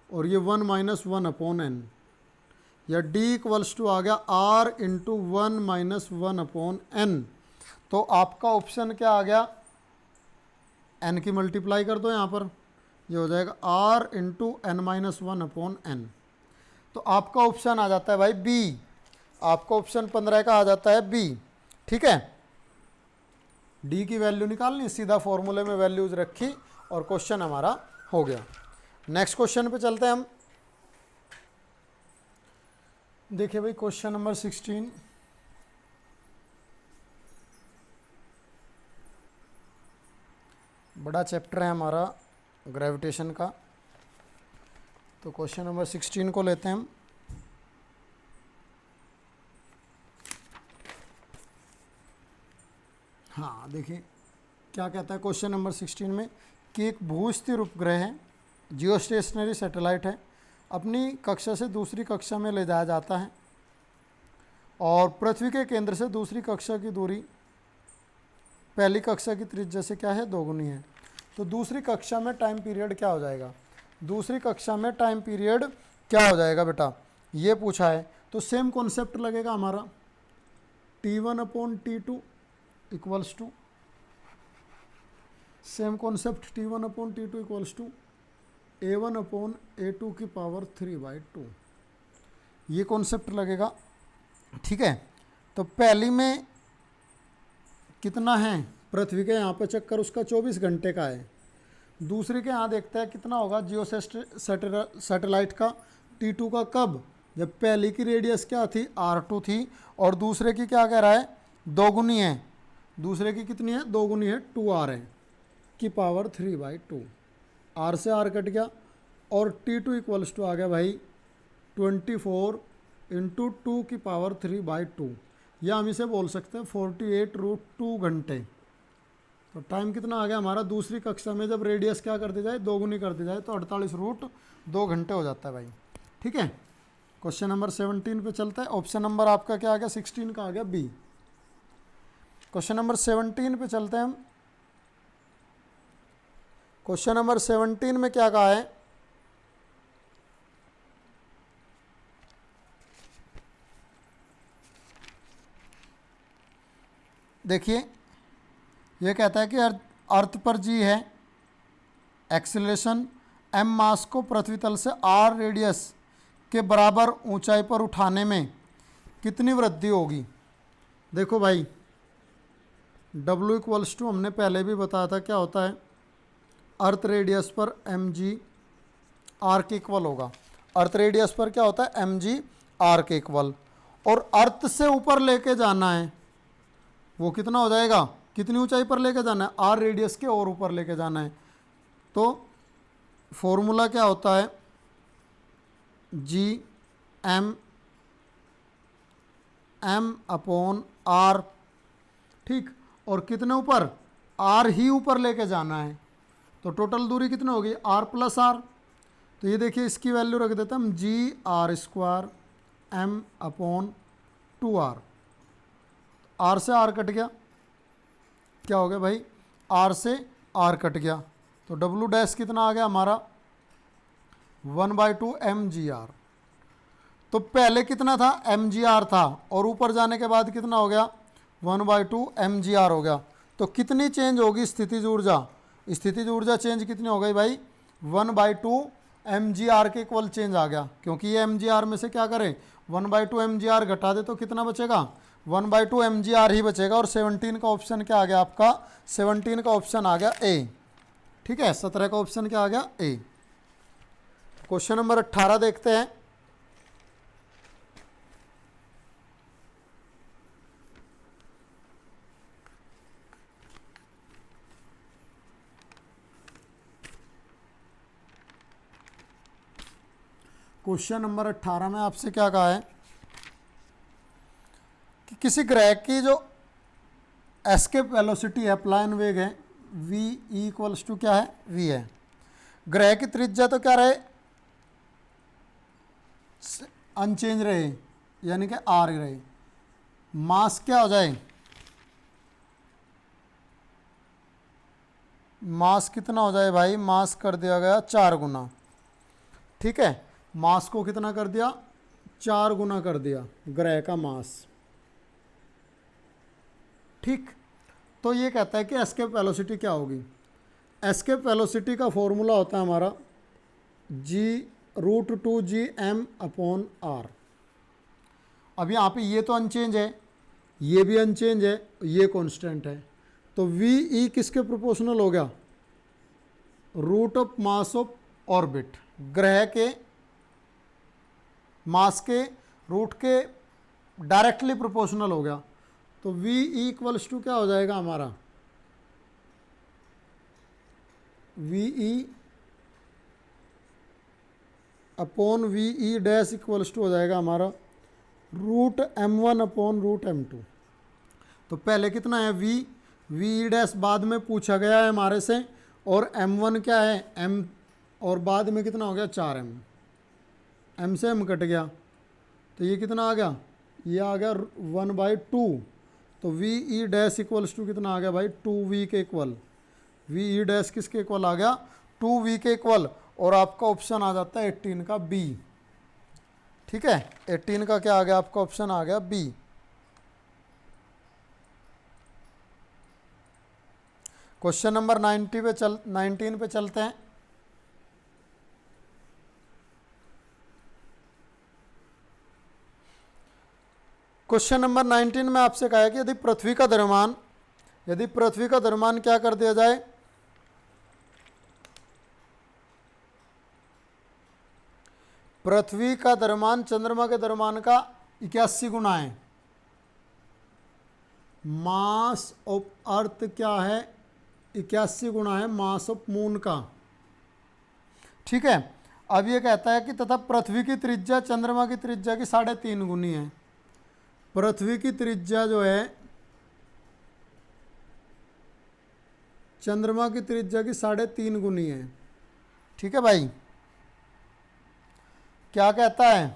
और ये 1 माइनस 1 अपॉन एन, या डी इक्वल्स टू आ गया R into 1 minus 1 upon N. तो आपका ऑप्शन क्या आ गया, एन की मल्टीप्लाई कर दो यहाँ पर, ये हो जाएगा R into N minus 1 upon N. तो आपका ऑप्शन आ जाता है भाई बी, आपका ऑप्शन 15 का आ जाता है बी, ठीक है। डी की वैल्यू निकालनी, सीधा फॉर्मूले में वैल्यूज रखी और क्वेश्चन हमारा हो गया। नेक्स्ट क्वेश्चन पे चलते हैं हम। देखिए भाई क्वेश्चन नंबर 16, बड़ा चैप्टर है हमारा ग्रेविटेशन का। तो क्वेश्चन नंबर 16 को लेते हैं हम। हाँ देखिए क्या कहता है क्वेश्चन नंबर 16 में कि एक भूस्थिर उपग्रह है, जियो स्टेशनरी सैटेलाइट है, अपनी कक्षा से दूसरी कक्षा में ले जाया जाता है और पृथ्वी के केंद्र से दूसरी कक्षा की दूरी पहली कक्षा की त्रिज्या से क्या है दोगुनी है। तो दूसरी कक्षा में टाइम पीरियड क्या हो जाएगा, दूसरी कक्षा में टाइम पीरियड क्या हो जाएगा बेटा, ये पूछा है। तो सेम कॉन्सेप्ट लगेगा हमारा, T1/T2 equals to same concept T1/T2 equals to A1/A2 की पावर 3/2, ये कॉन्सेप्ट लगेगा। ठीक है, तो पहली में कितना है पृथ्वी के यहाँ पे चक्कर, उसका 24 घंटे का है। दूसरे के यहाँ देखते हैं कितना होगा जियो सैटेलाइट का T2 का, कब, जब पहली की रेडियस क्या थी R2 थी, और दूसरे की क्या कह रहा है, दोगुनी है। दूसरे की कितनी है, दोगुनी है, 2R है की पावर 3/2। R से R कट गया और T2 इक्वल्स टू आ गया भाई 24 इंटू 2 की पावर 3/2, या हम इसे बोल सकते हैं 48√2 घंटे। तो टाइम कितना आ गया हमारा, दूसरी कक्षा में जब रेडियस क्या कर दी जाए, दोगुनी कर दी जाए, तो 48√2 घंटे हो जाता है भाई। ठीक है, क्वेश्चन नंबर 17 पे चलता है। ऑप्शन नंबर आपका क्या आ गया, 16 का आ गया बी। क्वेश्चन नंबर 17 पे चलते हैं हम। क्वेश्चन नंबर 17 में क्या कहा है, देखिए ये कहता है कि अर्थ पर जी है, एक्सीलरेशन m मास को पृथ्वी तल से r रेडियस के बराबर ऊंचाई पर उठाने में कितनी वृद्धि होगी। देखो भाई w इक्वल्स टू, हमने पहले भी बताया था क्या होता है, अर्थ रेडियस पर mg r के इक्वल होगा। अर्थ रेडियस पर क्या होता है, mg r के इक्वल, और अर्थ से ऊपर लेके जाना है, वो कितना हो जाएगा, कितनी ऊंचाई पर लेके जाना है, r रेडियस के और ऊपर लेके जाना है। तो फॉर्मूला क्या होता है, m/r, ठीक, और कितने ऊपर, r ही ऊपर लेके जाना है। तो टोटल दूरी कितनी होगी, r+r। तो ये देखिए इसकी वैल्यू रख देते हैं हम g r² m/2r। r से r कट गया, क्या हो गया भाई, r से r कट गया, तो w डैश कितना आ गया हमारा 1/2 mgr। तो पहले कितना था, mgr था, और ऊपर जाने के बाद कितना हो गया, 1/2 mgr हो गया। तो कितनी चेंज होगी स्थितिज ऊर्जा, स्थितिज ऊर्जा चेंज कितनी हो गई भाई, 1/2 mgr के इक्वल चेंज आ गया, क्योंकि ये mgr में से क्या करें, 1/2 mgr घटा दे तो कितना बचेगा, 1/2 mgr ही बचेगा। और 17 का ऑप्शन क्या आ गया आपका, 17 का ऑप्शन आ गया ए। ठीक है, 17 का ऑप्शन क्या आ गया, ए। क्वेश्चन नंबर 18 देखते हैं। क्वेश्चन नंबर 18 में आपसे क्या कहा है कि किसी ग्रह की जो एस्केप वेलोसिटी है, प्लायन वेग है, v इक्वल्स टू क्या है, v है। ग्रह की त्रिज्या तो क्या रहे, अनचेंज रहे, यानी कि r रहे। मास क्या हो जाए, मास कितना हो जाए भाई, मास कर दिया गया 4 गुना। ठीक है, मास को कितना कर दिया, 4 गुना कर दिया ग्रह का मास। ठीक, तो ये कहता है कि एस्केप वेलोसिटी क्या होगी। एस्केप वेलोसिटी का फॉर्मूला होता है हमारा g√2gm/r। अब यहाँ पे ये तो अनचेंज है, ये भी अनचेंज है, ये कांस्टेंट है, तो ve किसके प्रोपोर्शनल हो गया, root of mass of orbit, ग्रह के मास के रूट के डायरेक्टली प्रोपोर्शनल हो गया। तो v इक्वल्स टू क्या हो जाएगा हमारा, v/ve डैश इक्वल्स टू हो जाएगा हमारा √m1/√m2। तो पहले कितना है v डैश बाद में पूछा गया है हमारे से, और m1 क्या है m, और बाद में कितना हो गया 4m, m से m कट गया, तो ये कितना आ गया, ये आ गया 1/2। तो ve डैश इक्वल्स टू कितना आ गया भाई, 2v के इक्वल। ve डैश किसके इक्वल आ गया, 2v के इक्वल, और आपका ऑप्शन आ जाता है 18 का b। ठीक है, 18 का क्या आ गया आपका ऑप्शन आ गया b। क्वेश्चन नंबर 19 पे चलते हैं। क्वेश्चन नंबर 19 में आपसे कहा है कि यदि पृथ्वी का द्रव्यमान क्या कर दिया जाए, पृथ्वी का द्रव्यमान चंद्रमा के द्रव्यमान का 81 गुना है। मास ऑफ अर्थ क्या है, 81 गुना है मास ऑफ मून का। ठीक है, अब ये कहता है कि तथा पृथ्वी की त्रिज्या चंद्रमा की त्रिज्या की 3.5 गुनी है। पृथ्वी की त्रिज्या जो है चंद्रमा की त्रिज्या की 3.5 गुनी है। ठीक है भाई, क्या कहता है,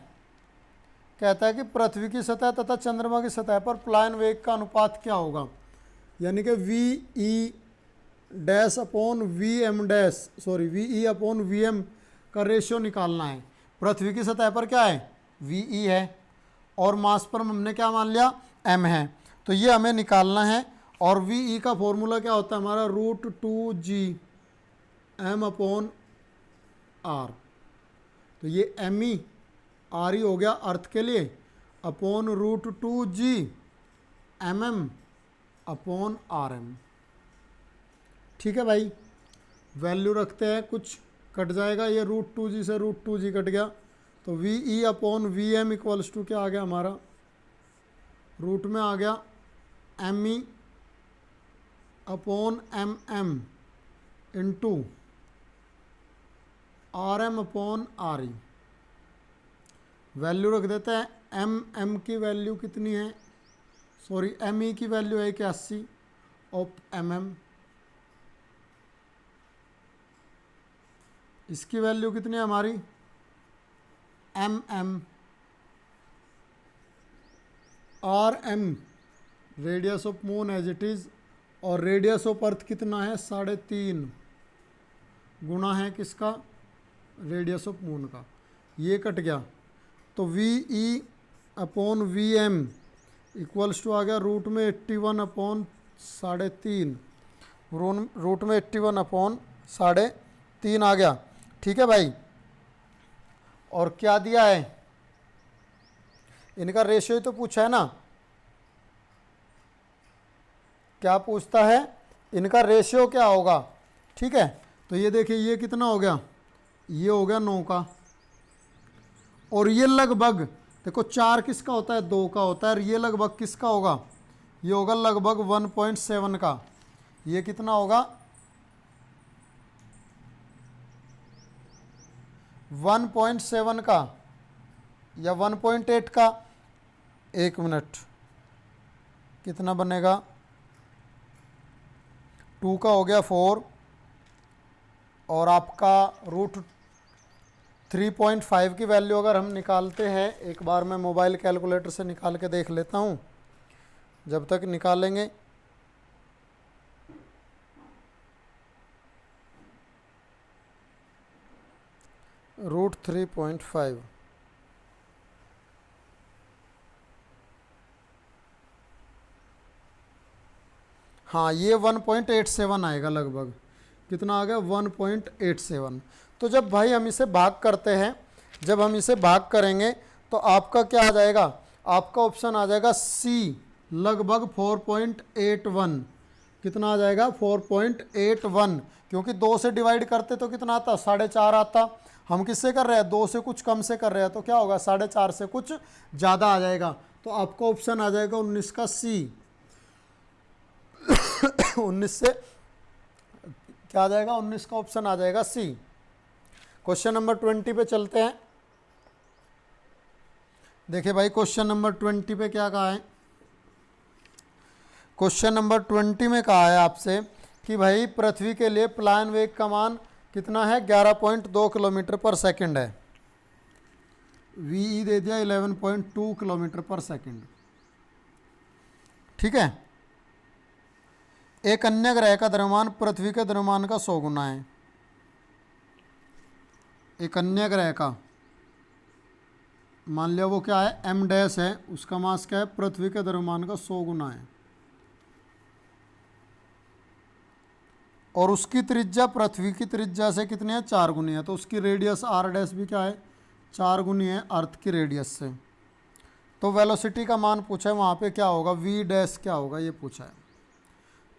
कहता है कि पृथ्वी की सतह तथा चंद्रमा की सतह पर पलायन वेग का अनुपात क्या होगा, यानी कि V E dash upon V M dash V E upon V M का रेशियो निकालना है। पृथ्वी की सतह पर क्या है, वी ई है, और मास पर हमने क्या मान लिया, एम है, तो ये हमें निकालना है। और वी ई का फॉर्मूला क्या होता है हमारा, √2g एम अपॉन आर। तो ये एम ई आर ई हो गया अर्थ के लिए, upon √2g M M upon R M. ठीक है भाई, वैल्यू रखते हैं, कुछ कट जाएगा, ये √2g से √2g कट गया, तो V E upon V M equals to क्या आ गया हमारा, रूट में आ गया M E upon M M into R M upon R E. Value रख देते हैं, एम की वैल्यू कितनी है, एम ई की वैल्यू है 81 ऑफ एम एम, इसकी वैल्यू कितनी है हमारी, M M, R M radius of moon as it is, और रेडियस ऑफ अर्थ कितना है, 3.5 गुना है किसका, रेडियस ऑफ मून का। ये कट गया, तो V E upon V M equals to आ गया रूट में 81 अपॉन 3.5, रूट में 81 अपॉन 3.5 आ गया। ठीक है भाई, और क्या दिया है, इनका रेशियो ही तो पूछा है ना, क्या पूछता है, इनका रेशियो क्या होगा। ठीक है, तो ये देखिए ये कितना हो गया, ये हो गया 9 का, और ये लगभग देखो 4 किसका होता है, 2 का होता है, और ये लगभग किसका होगा, ये होगा लगभग 1.7 का। ये कितना होगा, 1.7 का या 1.8 का। एक मिनट, कितना बनेगा, 2 का हो गया 4, और आपका √3.5 की वैल्यू अगर हम निकालते हैं, एक बार मैं मोबाइल कैलकुलेटर से निकाल के देख लेता हूँ, जब तक निकालेंगे। √3.5, हाँ ये 1.87 आएगा लगभग, कितना आ गया 1.87। तो जब भाई हम इसे भाग करते हैं, जब हम इसे भाग करेंगे तो आपका क्या आ जाएगा, आपका ऑप्शन आ जाएगा सी, लगभग 4.81। कितना आ जाएगा 4.81, क्योंकि 2 से डिवाइड करते तो कितना आता, 4.5 आता। हम किससे कर रहे हैं, 2 से कुछ कम से कर रहे हैं, तो क्या होगा 4.5 से कुछ ज़्यादा आ जाएगा। तो आपका ऑप्शन आ जाएगा 19 का सी। 19 से क्या आ जाएगा, 19 का ऑप्शन आ जाएगा सी। क्वेश्चन नंबर 20 पे चलते हैं। देखिए भाई क्वेश्चन नंबर 20 पे क्या कहा है, क्वेश्चन नंबर 20 में कहा है आपसे कि भाई पृथ्वी के लिए पलायन वेग का मान कितना है, 11.2 किलोमीटर पर सेकंड है। वी दे दिया 11.2 किलोमीटर पर सेकंड। ठीक है, एक अन्य ग्रह का द्रव्यमान पृथ्वी के द्रव्यमान का 100 गुना है। एक अन्य ग्रह का, मान लिया वो क्या है, एम डैश है, उसका मास क्या है, पृथ्वी के द्रव्यमान का 100 गुना है। और उसकी त्रिज्या पृथ्वी की त्रिज्या से कितनी है, 4 गुनी है, तो उसकी रेडियस आर डैश भी क्या है, 4 गुनी है अर्थ की रेडियस से। तो वेलोसिटी का मान पूछा है, वहाँ पे क्या होगा, वी डैश क्या होगा ये पूछा है।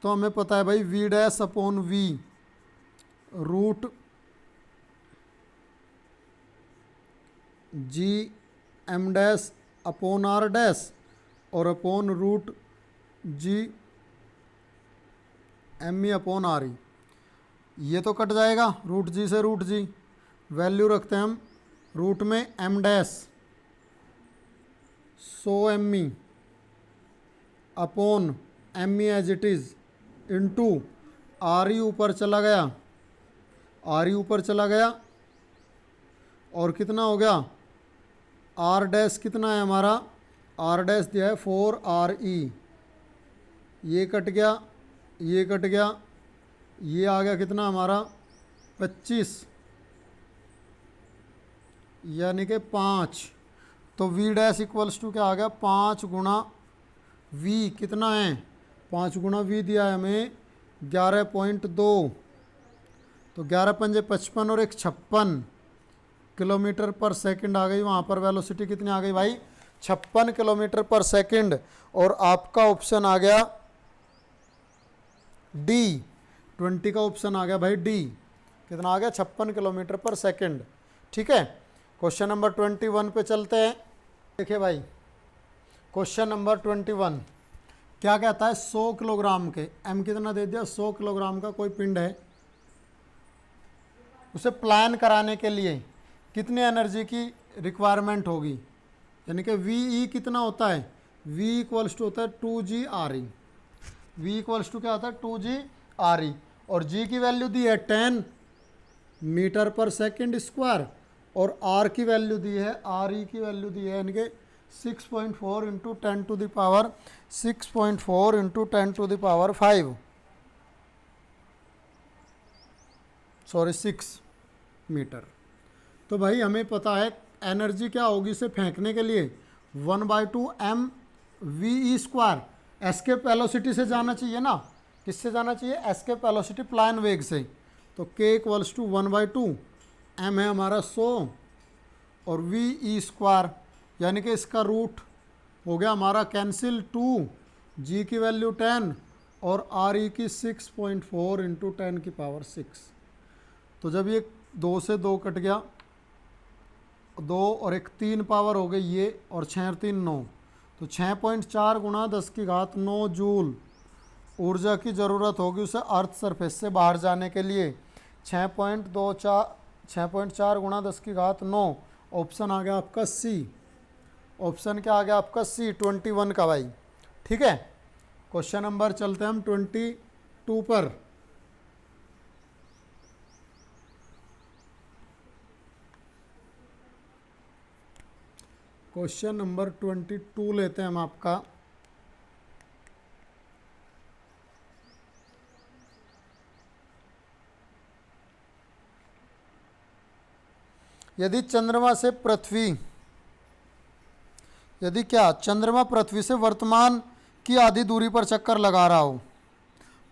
तो हमें पता है भाई V dash upon V root G M dash upon R dash और upon root G M E upon R E. ये तो कट जाएगा रूट जी से रूट जी, वैल्यू रखते हैं हम रूट में M dash 100 M E upon M E as it is into R E ऊपर चला गया, आर ई ऊपर चला गया और कितना हो गया, आर डैश कितना है हमारा, आर डैश दिया है 4 आर ई, ये कट गया, ये कट गया, ये आ गया कितना हमारा 25 यानी कि 5। तो वी डैश इक्वल्स टू क्या आ गया, 5 गुणा वी कितना है, 5 गुणा वी दिया है हमें 11.2, तो 11 पंजे 55 और 1 56 किलोमीटर पर सेकंड आ गई। वहाँ पर वेलोसिटी कितनी आ गई भाई, 56 किलोमीटर पर सेकंड। और आपका ऑप्शन आ गया डी, 20 का ऑप्शन आ गया भाई डी, कितना आ गया 56 किलोमीटर पर सेकंड। ठीक है, क्वेश्चन नंबर 21 पे चलते हैं। देखिए भाई क्वेश्चन नंबर 21 क्या कहता है, 100 किलोग्राम के, एम कितना दे दिया, 100 किलोग्राम का कोई पिंड है, उसे प्लान कराने के लिए कितनी एनर्जी की रिक्वायरमेंट होगी, यानी कि वी ई कितना होता है, वी इक्वल्स टू होता है 2g R E, V equals to क्या होता है 2g आर ई, और जी की वैल्यू दी है 10 मीटर पर सेकंड स्क्वायर और आर की वैल्यू दी है, आर ई की वैल्यू दी है यानी कि 6.4 into 10 to the power 6.4 into 10 to the power 5 sorry 6 metre. तो भाई हमें पता है एनर्जी क्या होगी इसे फेंकने के लिए 1/2 M V E square, escape velocity से जाना चाहिए ना, किससे जाना चाहिए, एस्केप वेलोसिटी प्लान वेग से। तो k इक्वल्स टू 1/2 एम है हमारा 100 और वी ई स्क्वायर यानी कि इसका रूट हो गया हमारा कैंसिल 2, जी की वैल्यू 10 और आर ई की 6.4 इंटू 10 की पावर 6। तो जब ये 2 से 2 कट गया, 2 और 1 3 पावर हो गई ये, और 6 और 3 9, तो 6.4 गुणा 10 की घात 9 जूल ऊर्जा की ज़रूरत होगी उसे अर्थ सरफेस से बाहर जाने के लिए। 6.4 गुणा 10 की घात 9, ऑप्शन आ गया आपका सी, ऑप्शन क्या आ गया आपका सी 21 का भाई। ठीक है, क्वेश्चन नंबर चलते हैं हम 22 पर। क्वेश्चन नंबर 22 लेते हैं हम आपका। यदि चंद्रमा से पृथ्वी, यदि क्या चंद्रमा पृथ्वी से वर्तमान की आधी दूरी पर चक्कर लगा रहा हो,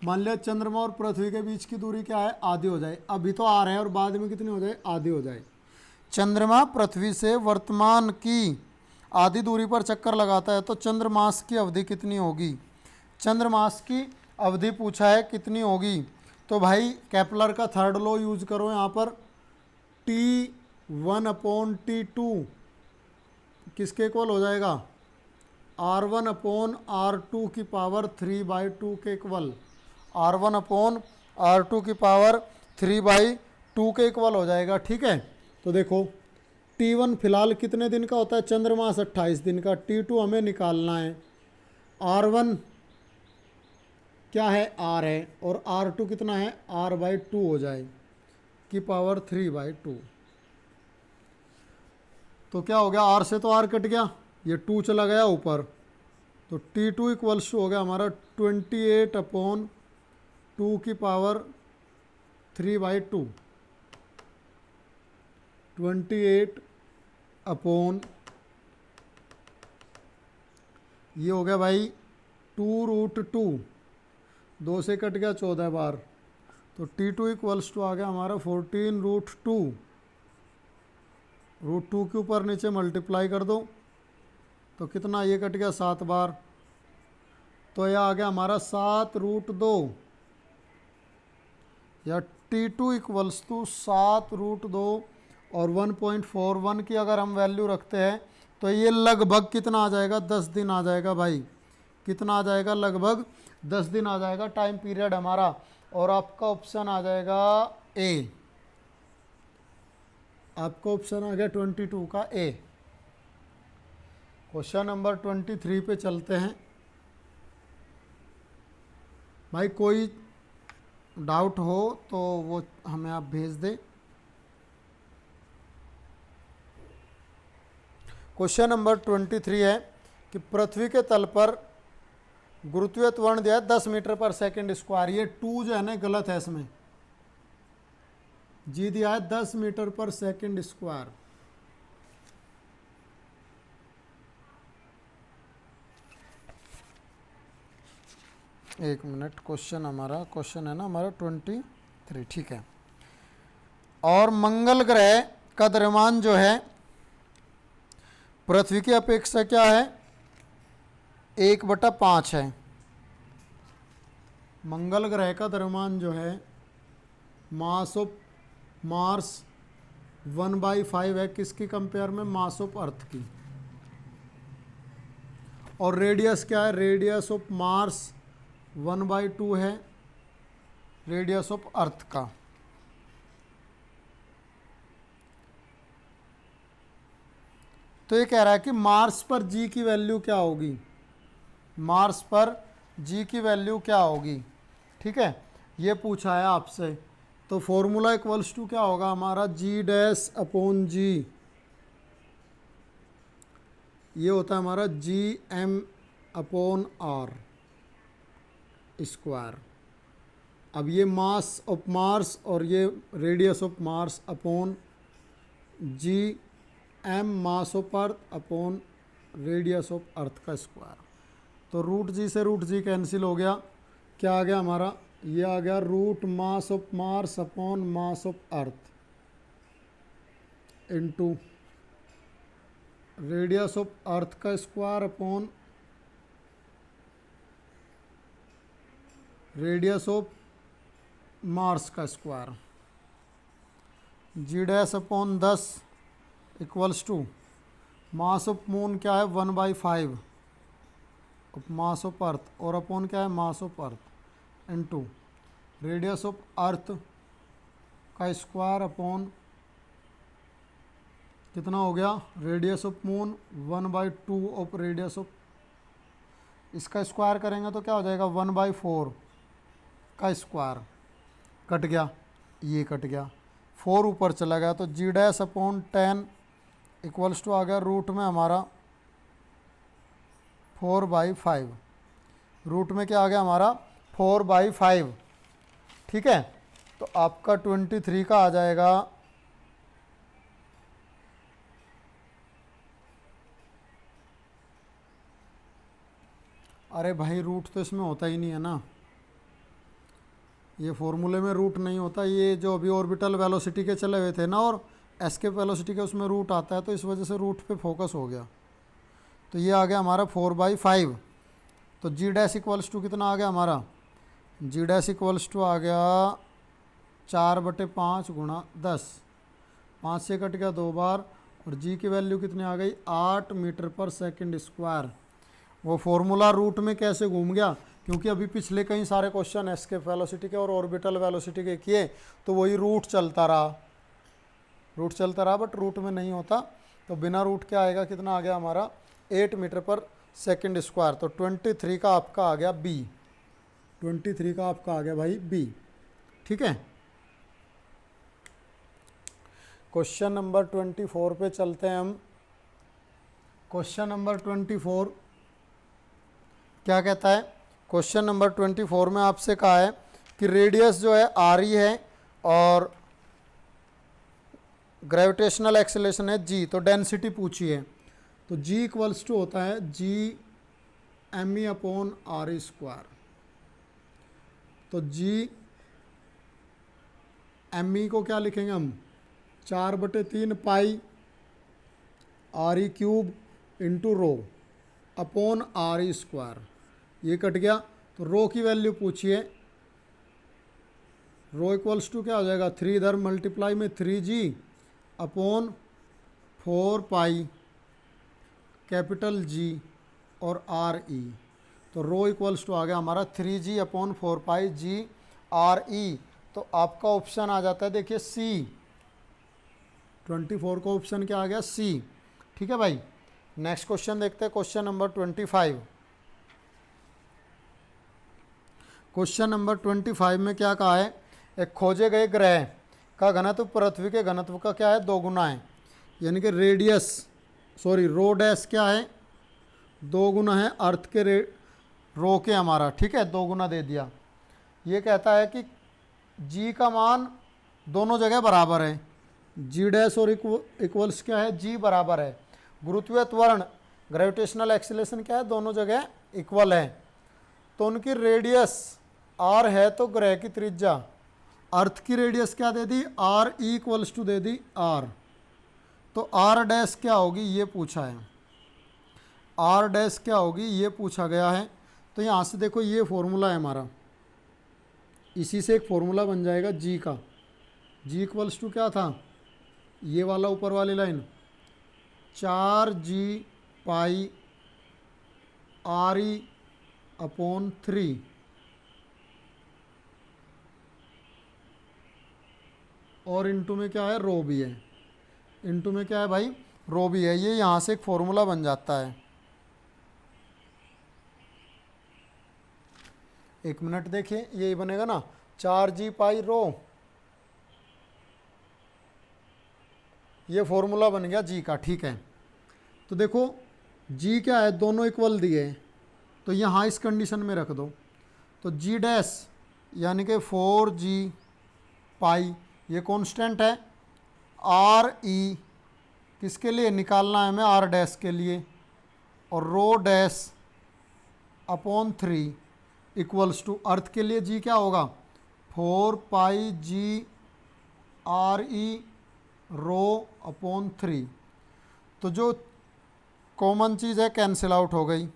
मान लिया चंद्रमा और पृथ्वी के बीच की दूरी क्या है, आधी हो जाए, अभी तो आ रहे हैं और बाद में कितनी हो जाए, आधी हो जाए। चंद्रमा पृथ्वी से वर्तमान की आधी दूरी पर चक्कर लगाता है तो चंद्रमास की अवधि कितनी होगी, चंद्रमास की अवधि पूछा है कितनी होगी। तो भाई केपलर का थर्ड लॉ यूज करो यहाँ पर, T1/T2 किसके इक्वल हो जाएगा, R1/R2 की पावर 3/2 के इक्वल, R1/R2 की पावर 3/2 के इक्वल हो जाएगा। ठीक है, तो देखो T1 फिलहाल कितने दिन का होता है, चंद्रमास 28 दिन का, T2 हमें निकालना है, R1 क्या है, R है, और R2 कितना है, R/2 हो जाए की पावर 3/2। तो क्या हो गया, R से तो R कट गया, ये 2 चला गया ऊपर, तो T2 इक्वल्स हो गया हमारा 28/2 की पावर 3/2, 28 अपॉन ये हो गया भाई 2√2, 2 से कट गया 14 बार, तो T2 इक्वल्स टू आ गया हमारा 14√2, √2 के ऊपर नीचे मल्टीप्लाई कर दो तो कितना, ये कट गया 7 बार, तो यह आ गया हमारा 7√2, या T2 इक्वल्स टू 7√2 और 1.41 की अगर हम वैल्यू रखते हैं तो ये लगभग कितना आ जाएगा, 10 दिन आ जाएगा भाई। कितना आ जाएगा, लगभग 10 दिन आ जाएगा टाइम पीरियड हमारा। और आपका ऑप्शन आ जाएगा ए, आपका ऑप्शन आ गया 22 का ए। क्वेश्चन नंबर 23 पे चलते हैं भाई। कोई डाउट हो तो वो हमें आप भेज दें। क्वेश्चन नंबर 23 है कि पृथ्वी के तल पर गुरुत्वीय त्वरण दिया है 10 मीटर पर सेकंड स्क्वायर। ये 2 जो है ना गलत है, इसमें जी दिया है 10 मीटर पर सेकंड स्क्वायर। एक मिनट, क्वेश्चन है ना हमारा 23, ठीक है। और मंगल ग्रह का द्रव्यमान जो है पृथ्वी की अपेक्षा क्या है, 1/5 है। मंगल ग्रह का द्रव्यमान जो है मास ऑफ मार्स 1/5 है, किसकी कंपेयर में, मास ऑफ अर्थ की। और रेडियस क्या है, रेडियस ऑफ मार्स 1/2 है रेडियस ऑफ अर्थ का। तो ये कह रहा है कि मार्स पर जी की वैल्यू क्या होगी, मार्स पर जी की वैल्यू क्या होगी, ठीक है, ये पूछा है आपसे। तो फॉर्मूला इक्वल्स टू क्या होगा हमारा, जी डैश अपॉन जी, ये होता है हमारा G M upon R square. अब ये मास ऑफ मार्स और ये radius of Mars upon G M mass of earth upon radius of earth का स्क्वायर। तो रूट जी से रूट जी कैंसिल हो गया, क्या आ गया हमारा, ये आ गया root mass of Mars upon mass of earth into radius of earth का square upon radius of Mars का square. G dash upon 10 equals to mass of moon क्या है 1/5 मास ऑफ अर्थ, और अपॉन क्या है मास of earth into radius of earth का square upon कितना हो गया, radius of moon 1/2 of radius of, इसका स्क्वायर करेंगे तो क्या हो जाएगा 1/4 का स्क्वायर, कट गया, ये कट गया, 4 ऊपर चला गया। तो जी डैश अपॉन 10 इक्वल्स टू आ गया रूट में हमारा 4/5, रूट में क्या आ गया हमारा 4/5, ठीक है। तो आपका 23 का आ जाएगा अरे भाई रूट तो इसमें होता ही नहीं है ना, ये फॉर्मूले में रूट नहीं होता, ये जो अभी ऑर्बिटल वेलोसिटी के चले हुए थे ना और एस्केप वेलोसिटी के उसमें रूट आता है, तो इस वजह से रूट पे फोकस हो गया। तो ये आ गया हमारा 4/5। तो जी डैश इक्वल्स टू कितना आ गया हमारा, जी डैश इक्वल्स टू आ गया 4/5 गुणा 10, 5 से कट गया 2 बार, और जी की वैल्यू कितनी आ गई 8 मीटर पर सेकंड स्क्वायर। वो फॉर्मूला रूट में कैसे घूम गया, क्योंकि अभी पिछले कई सारे क्वेश्चन एस्केप वेलोसिटी के और ऑर्बिटल वेलोसिटी के किए तो वही रूट चलता रहा, बट रूट में नहीं होता। तो बिना रूट के आएगा, कितना आ गया हमारा 8 मीटर पर सेकंड स्क्वायर। तो 23 का आपका आ गया बी, 23 का आपका आ गया भाई बी, ठीक है। क्वेश्चन नंबर 24 पे चलते हैं हम। क्वेश्चन नंबर 24 क्या कहता है, क्वेश्चन नंबर 24 में आपसे कहा है कि रेडियस जो है आर ई है और ग्रेविटेशनल एक्सेलरेशन है जी, तो डेंसिटी पूछी है। तो जी इक्वल्स टू होता है G M E upon R E square. तो जी एम ई को क्या लिखेंगे हम, 4/3 pi R E cube into rho upon R E square. ये कट गया, तो रो की वैल्यू पूछिए, रो इक्वल्स टू क्या हो जाएगा, 3 इधर मल्टीप्लाई में 3g upon 4 pi capital G और आर ई। तो रो इक्वल्स टू आ गया हमारा 3g अपॉन 4 पाई जी आर ई। तो आपका ऑप्शन आ जाता है, देखिए सी, 24 का ऑप्शन क्या आ गया, सी। ठीक है भाई। नेक्स्ट क्वेश्चन देखते हैं, क्वेश्चन नंबर 25। क्वेश्चन नंबर 25 में क्या कहा है, एक खोजे गए ग्रह का घनत्व पृथ्वी के घनत्व का क्या है, 2 गुना है। यानी कि रो डैश क्या है, 2 गुना है अर्थ के रो के हमारा, ठीक है, 2 गुना दे दिया। ये कहता है कि जी का मान दोनों जगह बराबर है, जी डैश और इक्वल्स क्या है, जी बराबर है। गुरुत्वीय त्वरण ग्रेविटेशनल एक्सीलरेशन क्या है, दोनों जगह इक्वल है। तो उनकी रेडियस आर है, तो ग्रह की त्रिज्या अर्थ की रेडियस क्या दे दी, आर ई इक्वल्स टू दे दी आर। तो आर डैश क्या होगी ये पूछा है, आर डैश क्या होगी ये पूछा गया है। तो यहाँ से देखो ये फॉर्मूला है हमारा, इसी से एक फॉर्मूला बन जाएगा जी का। जी इक्वल्स टू क्या था, ये वाला ऊपर वाली लाइन, 4g पाई आर ई अपॉन 3 और इनटू में क्या है, रो भी है, इनटू में क्या है भाई, रो भी है। ये यहाँ से एक फॉर्मूला बन जाता है। एक मिनट देखिए, यही बनेगा ना, 4g पाई रो, ये फॉर्मूला बन गया जी का। ठीक है, तो देखो जी क्या है, दोनों इक्वल दिए हैं, तो यहाँ इस कंडीशन में रख दो। तो जी डैश यानी कि 4g पाई, ये कांस्टेंट है, आर ई किसके लिए निकालना है हमें, आर डैश के लिए, और rho dash upon 3 equals to earth के लिए जी क्या होगा, 4 पाई जी आर ई रो अपॉन 3। तो जो कॉमन चीज़ है कैंसिल आउट हो गई,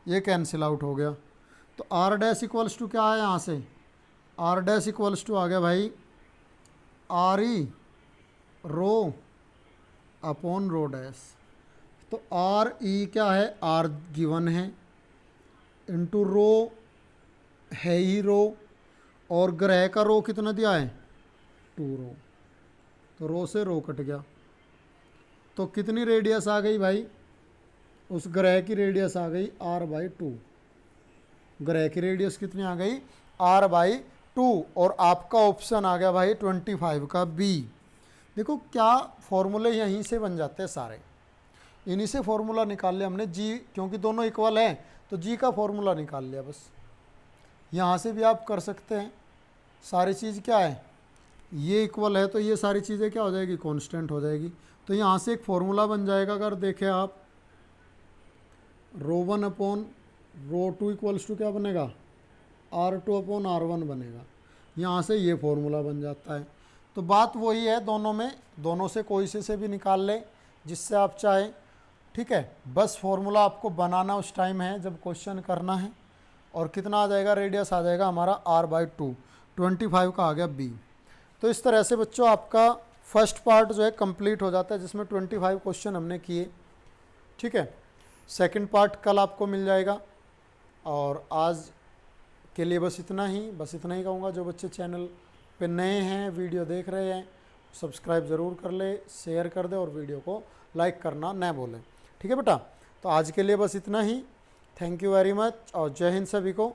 ये कैंसिल आउट हो गया। तो आर डैश इक्वल्स टू क्या है, यहाँ से आर डैश इक्वल्स टू आ गया भाई R E rho upon rho dash. तो आर ई क्या है, आर गिवन है, इंटू रो है ही रो, और ग्रह का रो कितना दिया है, 2 रो। तो रो से रो कट गया, तो कितनी रेडियस आ गई भाई, उस ग्रह की रेडियस आ गई r/2। ग्रह की रेडियस कितनी आ गई, r/2। और आपका ऑप्शन आ गया भाई 25 का बी। देखो क्या फॉर्मूले यहीं से बन जाते हैं सारे, इन्हीं से फॉर्मूला निकाल लिया हमने। जी क्योंकि दोनों इक्वल हैं तो जी का फॉर्मूला निकाल लिया बस। यहाँ से भी आप कर सकते हैं, सारी चीज़ क्या है, ये इक्वल है तो ये सारी चीज़ें क्या हो जाएगी, कांस्टेंट हो जाएगी। तो यहाँ से एक फॉर्मूला बन जाएगा, अगर देखें आप, रो 1 अपॉन रो 2 इक्वल्स टू क्या बनेगा, r2 अपॉन r1 बनेगा। यहाँ से ये फॉर्मूला बन जाता है। तो बात वही है, दोनों में, दोनों से कोई से भी निकाल ले जिससे आप चाहें। ठीक है, बस फॉर्मूला आपको बनाना उस टाइम है जब क्वेश्चन करना है। और कितना आ जाएगा, रेडियस आ जाएगा हमारा r/2। 25 का आ गया बी। तो इस तरह से बच्चों आपका फर्स्ट पार्ट जो है कंप्लीट हो जाता है, जिसमें 25 क्वेश्चन हमने किए। ठीक है, सेकंड पार्ट कल आपको मिल जाएगा। और आज के लिए बस इतना ही कहूँगा। जो बच्चे चैनल पे नए हैं, वीडियो देख रहे हैं, सब्सक्राइब ज़रूर कर ले, शेयर कर दे और वीडियो को लाइक करना न भूलें। ठीक है बेटा, तो आज के लिए बस इतना ही। थैंक यू वेरी मच और जय हिंद सभी को।